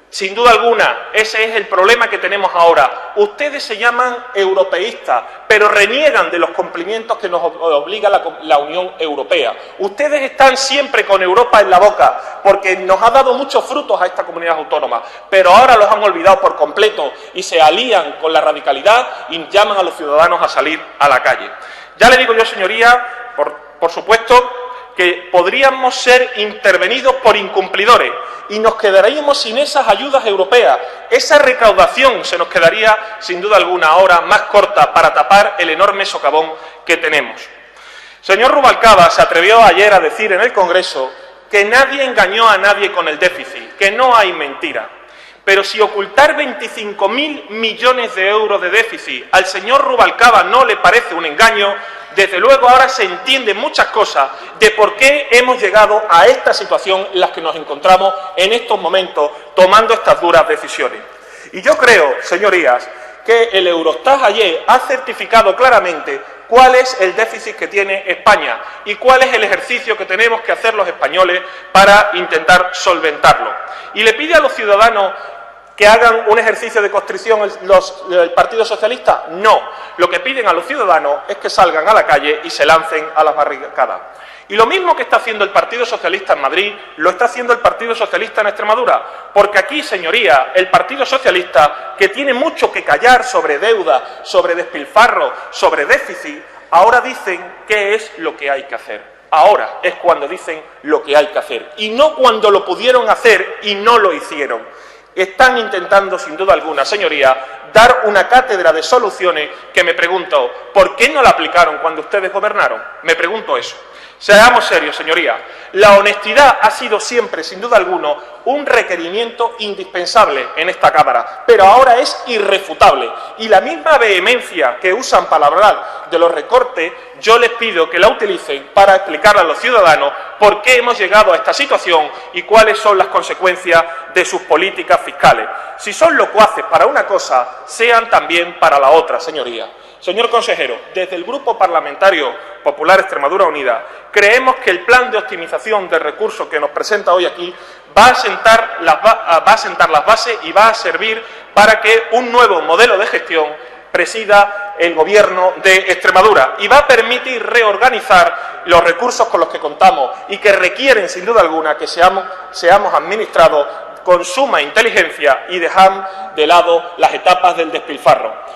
Sin duda alguna, ese es el problema que tenemos ahora. Ustedes se llaman europeístas, pero reniegan de los cumplimientos que nos obliga la Unión Europea. Ustedes están siempre con Europa en la boca, porque nos ha dado muchos frutos a esta comunidad autónoma, pero ahora los han olvidado por completo y se alían con la radicalidad y llaman a los ciudadanos a salir a la calle. Ya le digo yo, señoría, por supuesto, que podríamos ser intervenidos por incumplidores y nos quedaríamos sin esas ayudas europeas. Esa recaudación se nos quedaría, sin duda alguna, ahora más corta para tapar el enorme socavón que tenemos. Señor Rubalcaba se atrevió ayer a decir en el Congreso que nadie engañó a nadie con el déficit, que no hay mentira. Pero si ocultar 25.000 millones de euros de déficit al señor Rubalcaba no le parece un engaño, desde luego ahora se entienden muchas cosas de por qué hemos llegado a esta situación en la que nos encontramos en estos momentos tomando estas duras decisiones. Y yo creo, señorías, que el Eurostat ayer ha certificado claramente cuál es el déficit que tiene España y cuál es el ejercicio que tenemos que hacer los españoles para intentar solventarlo. Y le pide a los ciudadanos que hagan un ejercicio de contrición el Partido Socialista. No, lo que piden a los ciudadanos es que salgan a la calle y se lancen a las barricadas. Y lo mismo que está haciendo el Partido Socialista en Madrid, lo está haciendo el Partido Socialista en Extremadura. Porque aquí, señoría, el Partido Socialista, que tiene mucho que callar sobre deuda, sobre despilfarro, sobre déficit, ahora dicen qué es lo que hay que hacer. Ahora es cuando dicen lo que hay que hacer. Y no cuando lo pudieron hacer y no lo hicieron. Están intentando, sin duda alguna, señoría, dar una cátedra de soluciones que me pregunto, ¿por qué no la aplicaron cuando ustedes gobernaron? Me pregunto eso. Seamos serios, señoría. La honestidad ha sido siempre, sin duda alguna, un requerimiento indispensable en esta Cámara, pero ahora es irrefutable. Y la misma vehemencia que usan para hablar de los recortes, yo les pido que la utilicen para explicarle a los ciudadanos por qué hemos llegado a esta situación y cuáles son las consecuencias de sus políticas fiscales. Si son locuaces para una cosa, sean también para la otra, señoría. Señor consejero, desde el Grupo Parlamentario Popular Extremadura Unida, creemos que el plan de optimización de recursos que nos presenta hoy aquí va a sentar las bases y va a servir para que un nuevo modelo de gestión presida el Gobierno de Extremadura y va a permitir reorganizar los recursos con los que contamos y que requieren, sin duda alguna, que seamos administrados con suma inteligencia y dejamos de lado las etapas del despilfarro.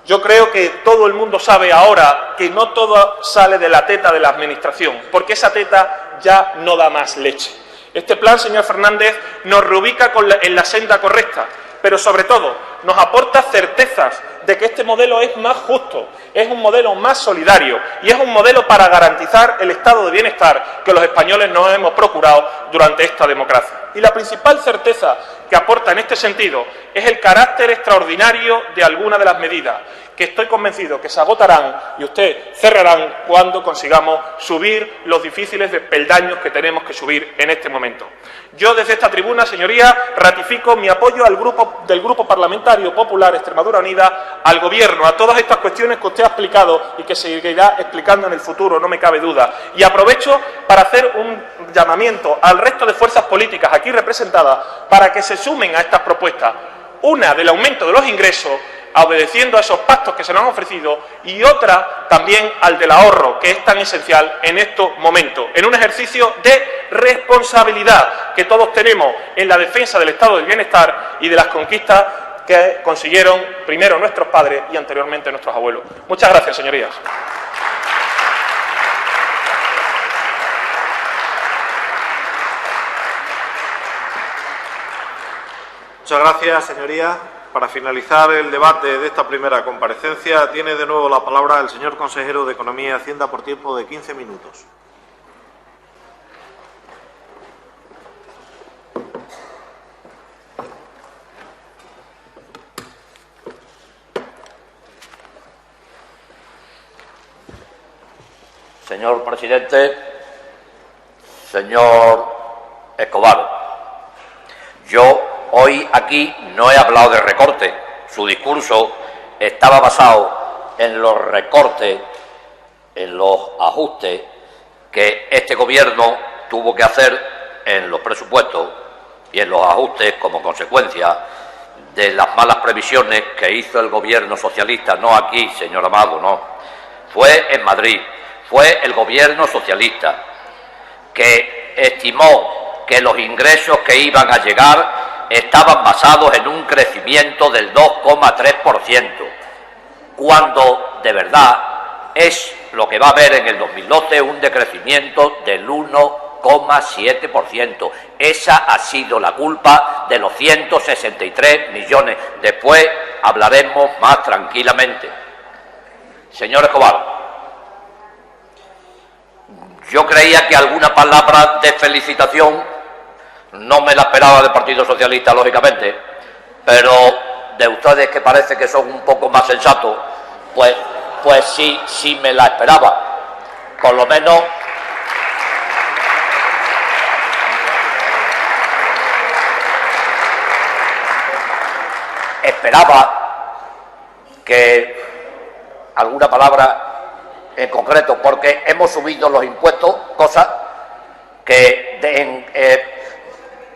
Yo creo que todo el mundo sabe ahora que no todo sale de la teta de la Administración, porque esa teta ya no da más leche. Este plan, señor Fernández, nos reubica en la senda correcta, pero sobre todo nos aporta certezas de que este modelo es más justo, es un modelo más solidario y es un modelo para garantizar el estado de bienestar que los españoles nos hemos procurado durante esta democracia. Y la principal certeza que aporta en este sentido es el carácter extraordinario de algunas de las medidas, que estoy convencido que se agotarán y usted cerrarán cuando consigamos subir los difíciles peldaños que tenemos que subir en este momento. Yo desde esta tribuna, señoría, ratifico mi apoyo del Grupo Parlamentario Popular Extremadura Unida al Gobierno, a todas estas cuestiones que usted ha explicado y que seguirá explicando en el futuro, no me cabe duda. Y aprovecho para hacer un llamamiento al resto de fuerzas políticas aquí representadas para que se sumen a estas propuestas. Una del aumento de los ingresos, obedeciendo a esos pactos que se nos han ofrecido, y otra también al del ahorro, que es tan esencial en estos momentos, en un ejercicio de responsabilidad que todos tenemos en la defensa del estado del bienestar y de las conquistas que consiguieron primero nuestros padres y anteriormente nuestros abuelos. Muchas gracias, señorías.
Muchas gracias, señoría. Para finalizar el debate de esta primera comparecencia, tiene de nuevo la palabra el señor consejero de Economía y Hacienda por tiempo de 15 minutos.
Señor presidente, señor Escobar, yo hoy aquí no he hablado de recorte. Su discurso estaba basado en los recortes, en los ajustes que este Gobierno tuvo que hacer en los presupuestos y en los ajustes como consecuencia de las malas previsiones que hizo el Gobierno socialista. No aquí, señor Amado, no. Fue en Madrid. Fue el Gobierno socialista que estimó que los ingresos que iban a llegar estaban basados en un crecimiento del 2,3%, cuando de verdad es lo que va a haber en el 2012 un decrecimiento del 1,7%. Esa ha sido la culpa de los 163 millones. Después hablaremos más tranquilamente. Señor Escobar, yo creía que alguna palabra de felicitación, no me la esperaba del Partido Socialista, lógicamente, pero de ustedes que parece que son un poco más sensatos, pues sí me la esperaba. Por lo menos esperaba que alguna palabra en concreto, porque hemos subido los impuestos, cosa que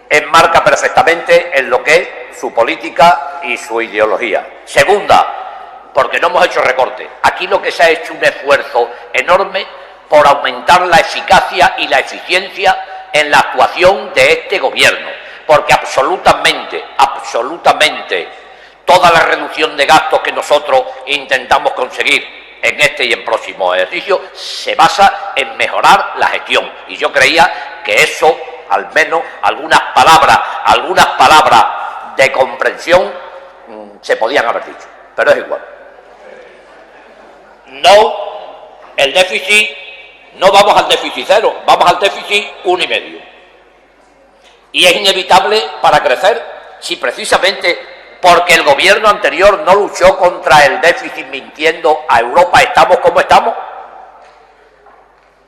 enmarca perfectamente en lo que es su política y su ideología. Segunda, porque no hemos hecho recorte. Aquí lo que se ha hecho un esfuerzo enorme por aumentar la eficacia y la eficiencia en la actuación de este Gobierno, porque absolutamente toda la reducción de gastos que nosotros intentamos conseguir en este y en próximo ejercicio se basa en mejorar la gestión. Y yo creía que eso, al menos algunas palabras de comprensión se podían haber dicho, pero es igual. No, el déficit, no vamos al déficit cero, vamos al déficit 1,5. Y es inevitable para crecer si precisamente porque el Gobierno anterior no luchó contra el déficit mintiendo a Europa, estamos como estamos.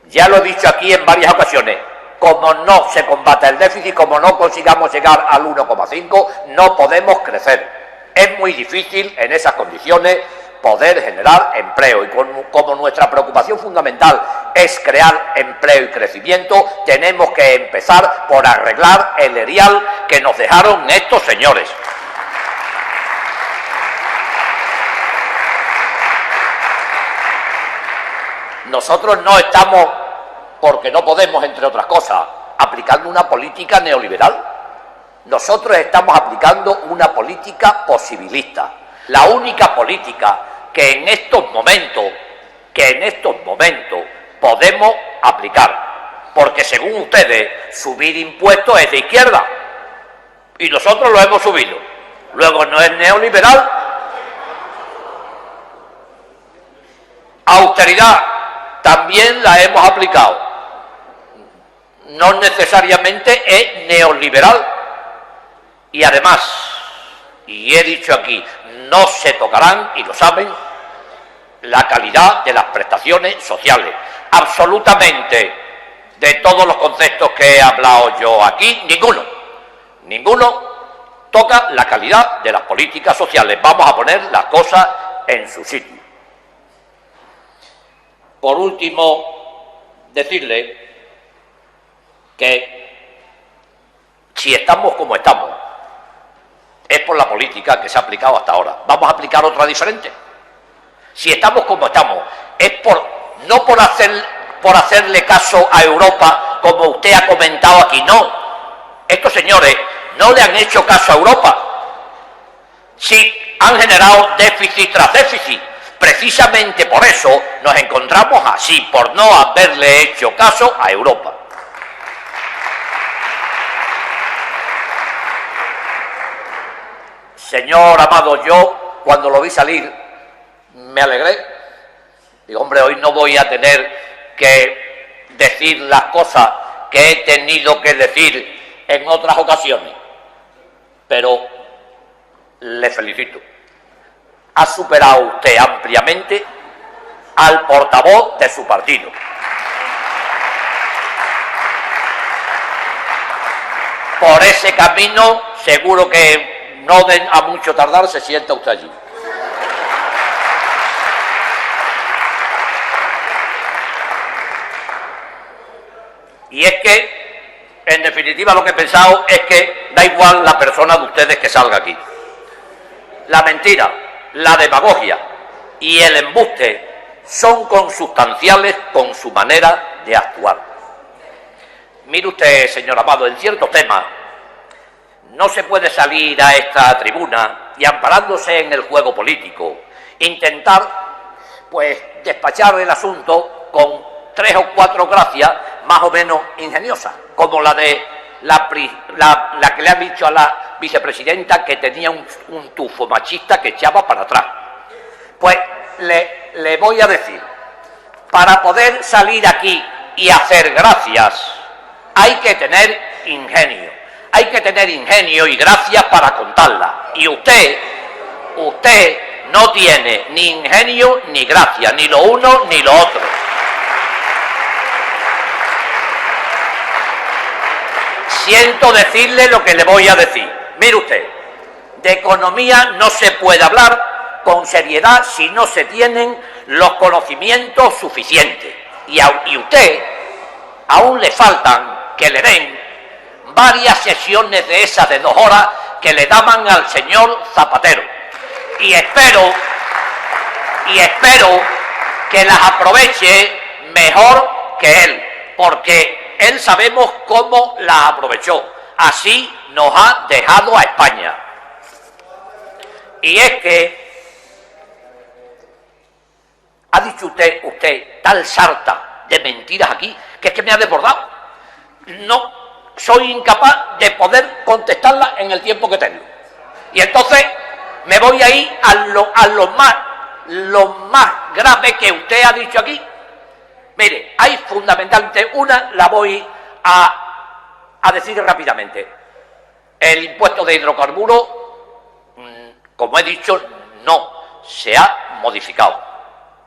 Ya lo he dicho aquí en varias ocasiones, como no se combate el déficit, como no consigamos llegar al 1,5, no podemos crecer. Es muy difícil en esas condiciones poder generar empleo, y como nuestra preocupación fundamental es crear empleo y crecimiento, tenemos que empezar por arreglar el erial que nos dejaron estos señores. Nosotros no estamos, porque no podemos, entre otras cosas, aplicando una política neoliberal. Nosotros estamos aplicando una política posibilista. La única política que en estos momentos podemos aplicar. Porque según ustedes, subir impuestos es de izquierda. Y nosotros lo hemos subido. Luego, ¿no es neoliberal? Austeridad también la hemos aplicado. No necesariamente es neoliberal. Y además, y he dicho aquí, no se tocarán, y lo saben, la calidad de las prestaciones sociales. Absolutamente, de todos los conceptos que he hablado yo aquí, ninguno toca la calidad de las políticas sociales. Vamos a poner las cosas en su sitio. Por último, decirle que si estamos como estamos, es por la política que se ha aplicado hasta ahora. ¿Vamos a aplicar otra diferente? Si estamos como estamos, es no por hacerle caso a Europa, como usted ha comentado aquí, no. Estos señores no le han hecho caso a Europa. Sí, han generado déficit tras déficit. Precisamente por eso nos encontramos así, por no haberle hecho caso a Europa. Señor Amado, yo cuando lo vi salir me alegré. Digo, hombre, hoy no voy a tener que decir las cosas que he tenido que decir en otras ocasiones. Pero le felicito. Ha superado usted ampliamente al portavoz de su partido. Por ese camino, seguro que no a mucho tardar se sienta usted allí. Y es que, en definitiva, lo que he pensado es que da igual la persona de ustedes que salga aquí. La mentira, la demagogia y el embuste son consustanciales con su manera de actuar. Mire usted, señor Amado, en ciertos temas no se puede salir a esta tribuna y, amparándose en el juego político, intentar, pues, despachar el asunto con 3 o 4 gracias más o menos ingeniosas, como la de la que le han dicho a la vicepresidenta que tenía un tufo machista que echaba para atrás. Pues le voy a decir, para poder salir aquí y hacer gracias hay que tener ingenio. Hay que tener ingenio y gracia para contarla. Y usted no tiene ni ingenio ni gracia, ni lo uno ni lo otro. Siento decirle lo que le voy a decir. Mire usted, de economía no se puede hablar con seriedad si no se tienen los conocimientos suficientes. Y usted aún le faltan que le den varias sesiones de esas de 2 horas que le daban al señor Zapatero. Y espero que las aproveche mejor que él, porque él sabemos cómo la aprovechó. Así nos ha dejado a España. Y es que ha dicho usted tal sarta de mentiras aquí, que es que me ha desbordado. No soy incapaz de poder contestarla en el tiempo que tengo. Y entonces me voy a ir a lo más grave que usted ha dicho aquí. Mire, hay fundamentalmente una, la voy a decir rápidamente. El impuesto de hidrocarburos, como he dicho, no se ha modificado.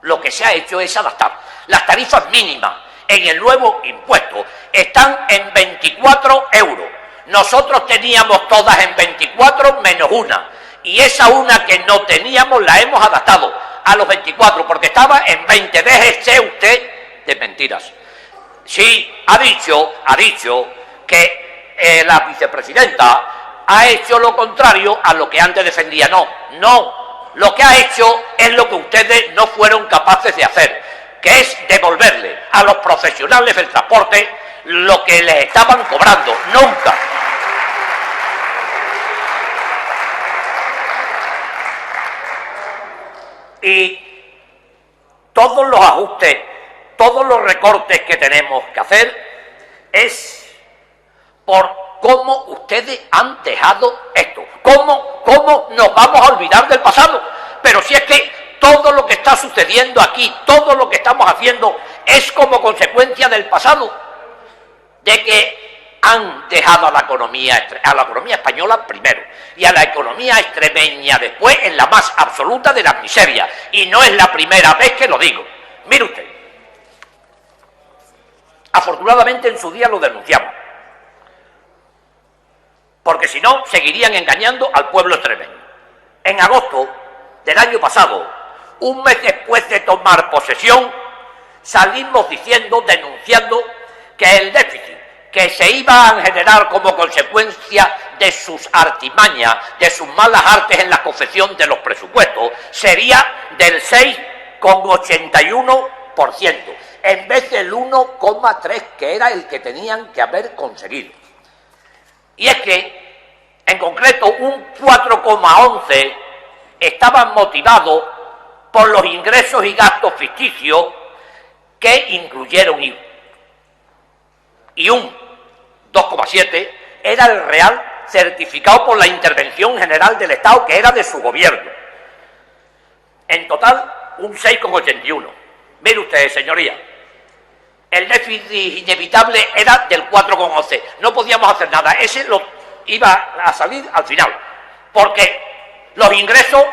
Lo que se ha hecho es adaptar. Las tarifas mínimas en el nuevo impuesto están en 24 euros. Nosotros teníamos todas en 24 menos una. Y esa una que no teníamos la hemos adaptado a los 24 porque estaba en 20. Déjese usted de mentiras. Sí, ha dicho que la vicepresidenta ha hecho lo contrario a lo que antes defendía. No. Lo que ha hecho es lo que ustedes no fueron capaces de hacer, que es devolverle a los profesionales del transporte lo que les estaban cobrando. Nunca. Y todos los ajustes, todos los recortes que tenemos que hacer es por cómo ustedes han dejado esto. ¿Cómo nos vamos a olvidar del pasado? Pero si es que todo lo que está sucediendo aquí, todo lo que estamos haciendo es como consecuencia del pasado, de que han dejado a la economía española primero y a la economía extremeña después en la más absoluta de las miserias. Y no es la primera vez que lo digo. Mire usted, afortunadamente en su día lo denunciamos, porque si no, seguirían engañando al pueblo extremeño. En agosto del año pasado, un mes después de tomar posesión, salimos denunciando que el déficit que se iba a generar como consecuencia de sus artimañas, de sus malas artes en la confección de los presupuestos, sería del 6,81%, en vez del 1,3% que era el que tenían que haber conseguido. Y es que, en concreto, un 4,11% estaban motivados por los ingresos y gastos ficticios que incluyeron IVA. Y un 2,7% era el real certificado por la intervención general del Estado, que era de su gobierno. En total, un 6,81%. Mire usted, señoría, el déficit inevitable era del 4,11%. No podíamos hacer nada. Ese lo iba a salir al final, porque los ingresos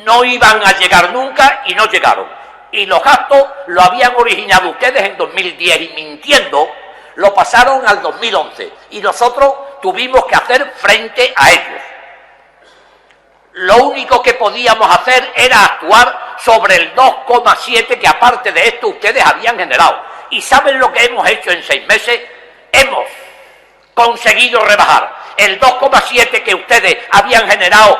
no iban a llegar nunca y no llegaron. Y los gastos lo habían originado ustedes en 2010 y mintiendo lo pasaron al 2011 y nosotros tuvimos que hacer frente a ellos. Lo único que podíamos hacer era actuar sobre el 2,7% que aparte de esto ustedes habían generado. ¿Y saben lo que hemos hecho en 6 meses? Hemos conseguido rebajar el 2,7% que ustedes habían generado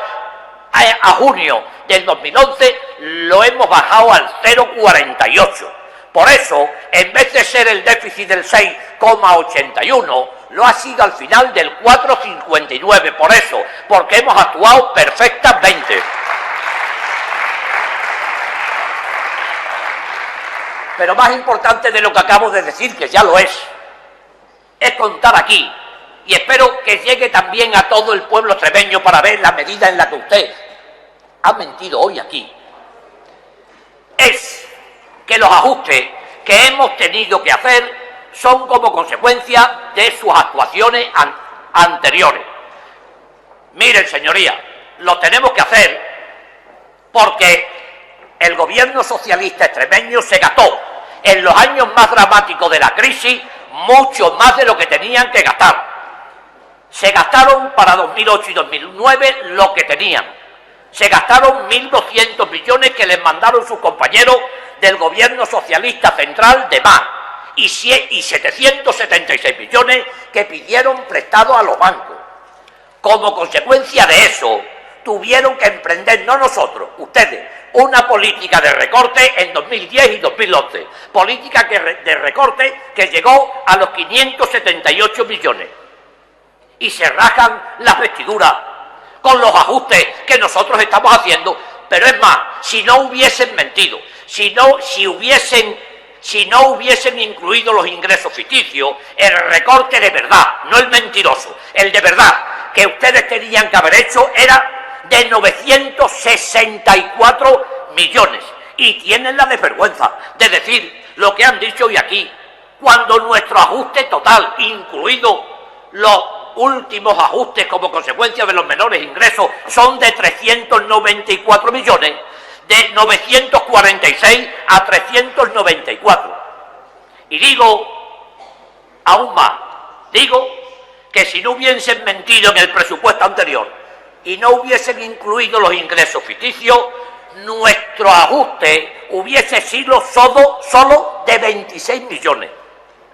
a junio del 2011, lo hemos bajado al 0,48%. Por eso, en vez de ser el déficit del 6,81%, lo ha sido al final del 4,59%. Por eso, porque hemos actuado perfectamente. Pero más importante de lo que acabo de decir, que ya lo es contar aquí, y espero que llegue también a todo el pueblo extremeño para ver la medida en la que usted ha mentido hoy aquí, es que los ajustes que hemos tenido que hacer son como consecuencia de sus actuaciones anteriores. Miren, señorías, lo tenemos que hacer porque el gobierno socialista extremeño se gastó en los años más dramáticos de la crisis mucho más de lo que tenían que gastar. Se gastaron para 2008 y 2009 lo que tenían. Se gastaron 1.200 millones que les mandaron sus compañeros del gobierno socialista central de más y 776 millones que pidieron prestado a los bancos. Como consecuencia de eso, tuvieron que emprender, no nosotros, ustedes, una política de recorte en 2010 y 2011. Política de recorte que llegó a los 578 millones. Y se rajan las vestiduras con los ajustes que nosotros estamos haciendo. Pero es más, si no hubiesen mentido, si no hubiesen incluido los ingresos ficticios, el recorte de verdad, no el mentiroso, el de verdad, que ustedes tenían que haber hecho era de 964 millones. Y tienen la desvergüenza de decir lo que han dicho hoy aquí, cuando nuestro ajuste total, incluido los últimos ajustes como consecuencia de los menores ingresos, son de 394 millones, de 946 a 394. Y digo, aún más, digo que si no hubiesen mentido en el presupuesto anterior y no hubiesen incluido los ingresos ficticios, nuestro ajuste hubiese sido solo de 26 millones.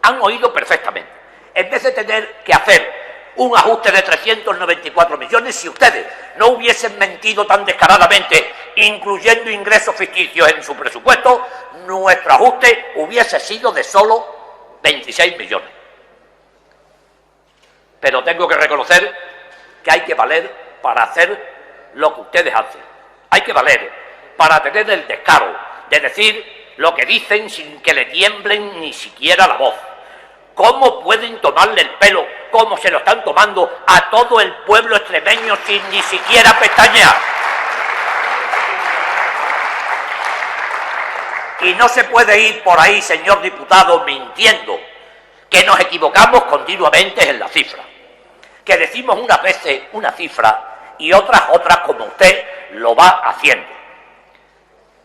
Han oído perfectamente. En vez de tener que hacer un ajuste de 394 millones, si ustedes no hubiesen mentido tan descaradamente, incluyendo ingresos ficticios en su presupuesto, nuestro ajuste hubiese sido de solo 26 millones. Pero tengo que reconocer que hay que valer para hacer lo que ustedes hacen. Hay que valer para tener el descaro de decir lo que dicen sin que le tiemblen ni siquiera la voz. ¿Cómo pueden tomarle el pelo, como se lo están tomando a todo el pueblo extremeño sin ni siquiera pestañear? Y no se puede ir por ahí, señor diputado, mintiendo, que nos equivocamos continuamente en la cifra, que decimos unas veces una cifra y otras como usted lo va haciendo.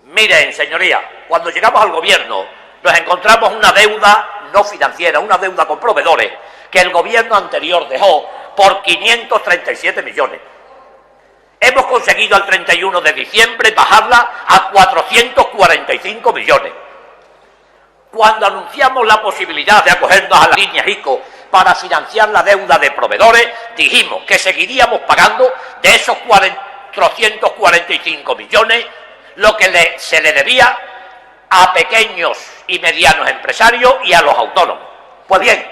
Miren, señorías, cuando llegamos al gobierno nos encontramos una deuda no financiera, una deuda con proveedores que el gobierno anterior dejó por 537 millones. Hemos conseguido al 31 de diciembre bajarla a 445 millones. Cuando anunciamos la posibilidad de acogernos a la línea ICO para financiar la deuda de proveedores, dijimos que seguiríamos pagando de esos 445 millones lo que se le debía a pequeños y medianos empresarios y a los autónomos. Pues bien,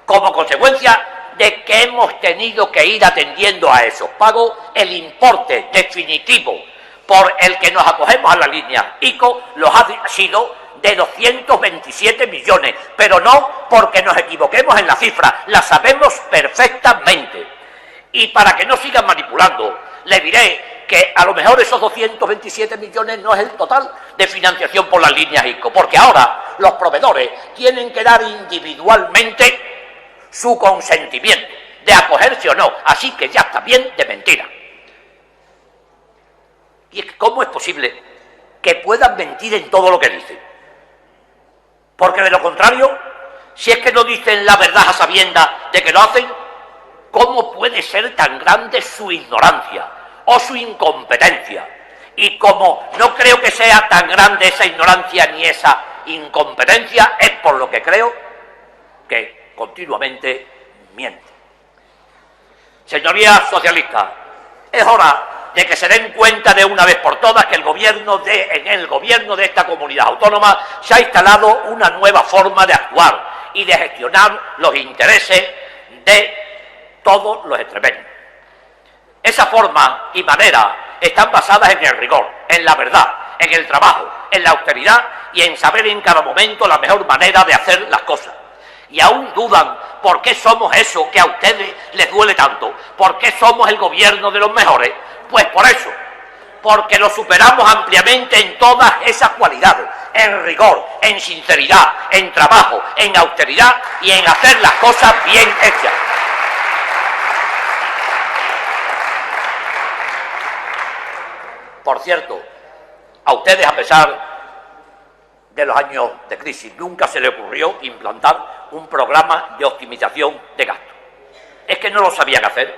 como consecuencia de que hemos tenido que ir atendiendo a esos pagos, el importe definitivo por el que nos acogemos a la línea ICO ha sido de 227 millones, pero no porque nos equivoquemos en la cifra, la sabemos perfectamente. Y para que no sigan manipulando, le diré que a lo mejor esos 227 millones no es el total de financiación por las líneas ICO, porque ahora los proveedores tienen que dar individualmente su consentimiento de acogerse o no, así que ya está bien de mentira. ¿Y es que cómo es posible que puedan mentir en todo lo que dicen? Porque de lo contrario, si es que no dicen la verdad a sabiendas de que lo hacen, ¿cómo puede ser tan grande su ignorancia o su incompetencia? Y como no creo que sea tan grande esa ignorancia ni esa incompetencia, es por lo que creo que continuamente miente. Señorías socialistas, es hora de que se den cuenta de una vez por todas que en el gobierno de esta comunidad autónoma se ha instalado una nueva forma de actuar y de gestionar los intereses de todos los extremeños. Esa forma y manera están basadas en el rigor, en la verdad, en el trabajo, en la austeridad y en saber en cada momento la mejor manera de hacer las cosas. Y aún dudan por qué somos eso que a ustedes les duele tanto, por qué somos el gobierno de los mejores. Pues por eso, porque lo superamos ampliamente en todas esas cualidades, en rigor, en sinceridad, en trabajo, en austeridad y en hacer las cosas bien hechas. Por cierto, a ustedes, a pesar de los años de crisis, nunca se les ocurrió implantar un programa de optimización de gasto. ¿Es que no lo sabían hacer?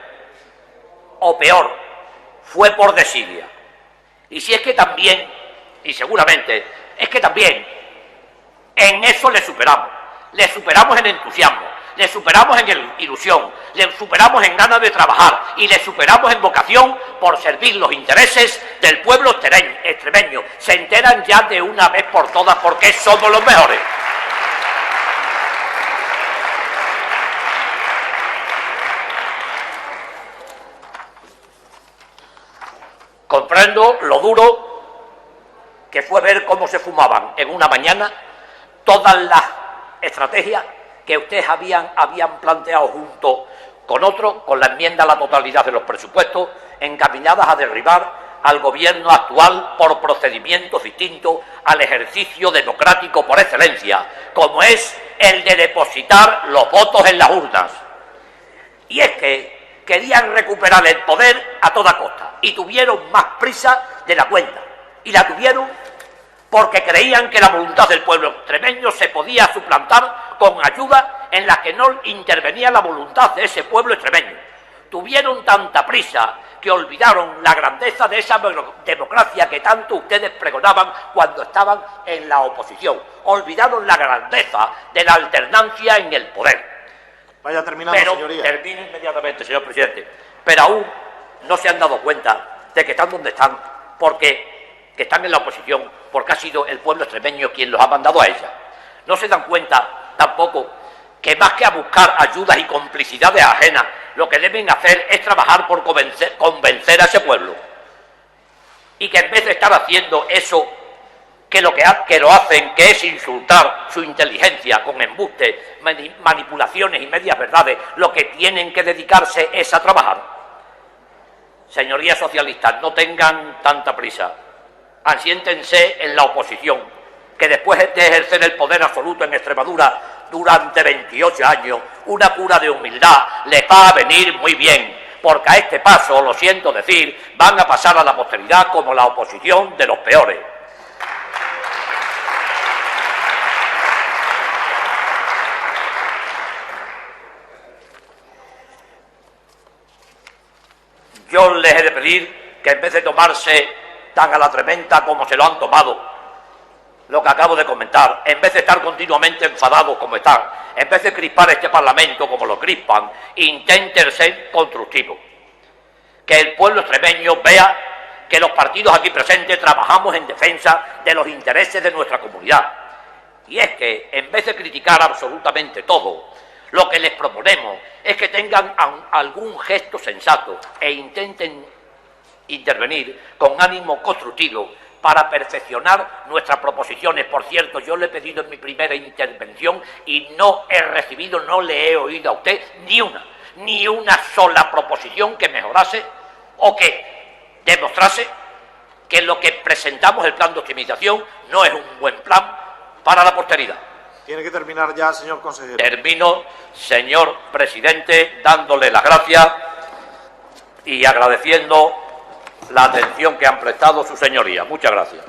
O peor, fue por desidia. Y si es que también, y seguramente, es que también en eso le superamos en entusiasmo, le superamos en ilusión, le superamos en ganas de trabajar y le superamos en vocación por servir los intereses del pueblo extremeño. Se enteran ya de una vez por todas por qué somos los mejores. Comprendo lo duro que fue ver cómo se fumaban en una mañana todas las estrategias que ustedes habían planteado junto con otros, con la enmienda a la totalidad de los presupuestos, encaminadas a derribar al gobierno actual por procedimientos distintos al ejercicio democrático por excelencia, como es el de depositar los votos en las urnas. Y es que querían recuperar el poder a toda costa y tuvieron más prisa de la cuenta. Y la tuvieron porque creían que la voluntad del pueblo extremeño se podía suplantar con ayuda en la que no intervenía la voluntad de ese pueblo extremeño. Tuvieron tanta prisa que olvidaron la grandeza de esa democracia que tanto ustedes pregonaban cuando estaban en la oposición. Olvidaron la grandeza de la alternancia en el poder.
Vaya terminando, señoría.
Termino inmediatamente, señor presidente. Pero aún no se han dado cuenta de que están donde están, porque que están en la oposición, porque ha sido el pueblo extremeño quien los ha mandado a ella. No se dan cuenta tampoco que más que a buscar ayudas y complicidades ajenas, lo que deben hacer es trabajar por convencer a ese pueblo. Y que en vez de estar haciendo eso que lo hacen, que es insultar su inteligencia con embustes, manipulaciones y medias verdades, lo que tienen que dedicarse es a trabajar. Señorías socialistas, no tengan tanta prisa. Asiéntense en la oposición, que después de ejercer el poder absoluto en Extremadura durante 28 años, una cura de humildad les va a venir muy bien, porque a este paso, lo siento decir, van a pasar a la posteridad como la oposición de los peores. Yo les he de pedir que en vez de tomarse tan a la tremenda como se lo han tomado, lo que acabo de comentar, en vez de estar continuamente enfadados como están, en vez de crispar este Parlamento como lo crispan, intenten ser constructivos. Que el pueblo extremeño vea que los partidos aquí presentes trabajamos en defensa de los intereses de nuestra comunidad. Y es que, en vez de criticar absolutamente todo, lo que les proponemos es que tengan algún gesto sensato e intenten intervenir con ánimo constructivo para perfeccionar nuestras proposiciones. Por cierto, yo le he pedido en mi primera intervención y no he recibido, no le he oído a usted ni una sola proposición que mejorase o que demostrase que lo que presentamos, el plan de optimización, no es un buen plan para la posteridad.
Tiene que terminar ya, señor consejero.
Termino, señor presidente, dándole las gracias y agradeciendo la atención que han prestado su señoría. Muchas gracias.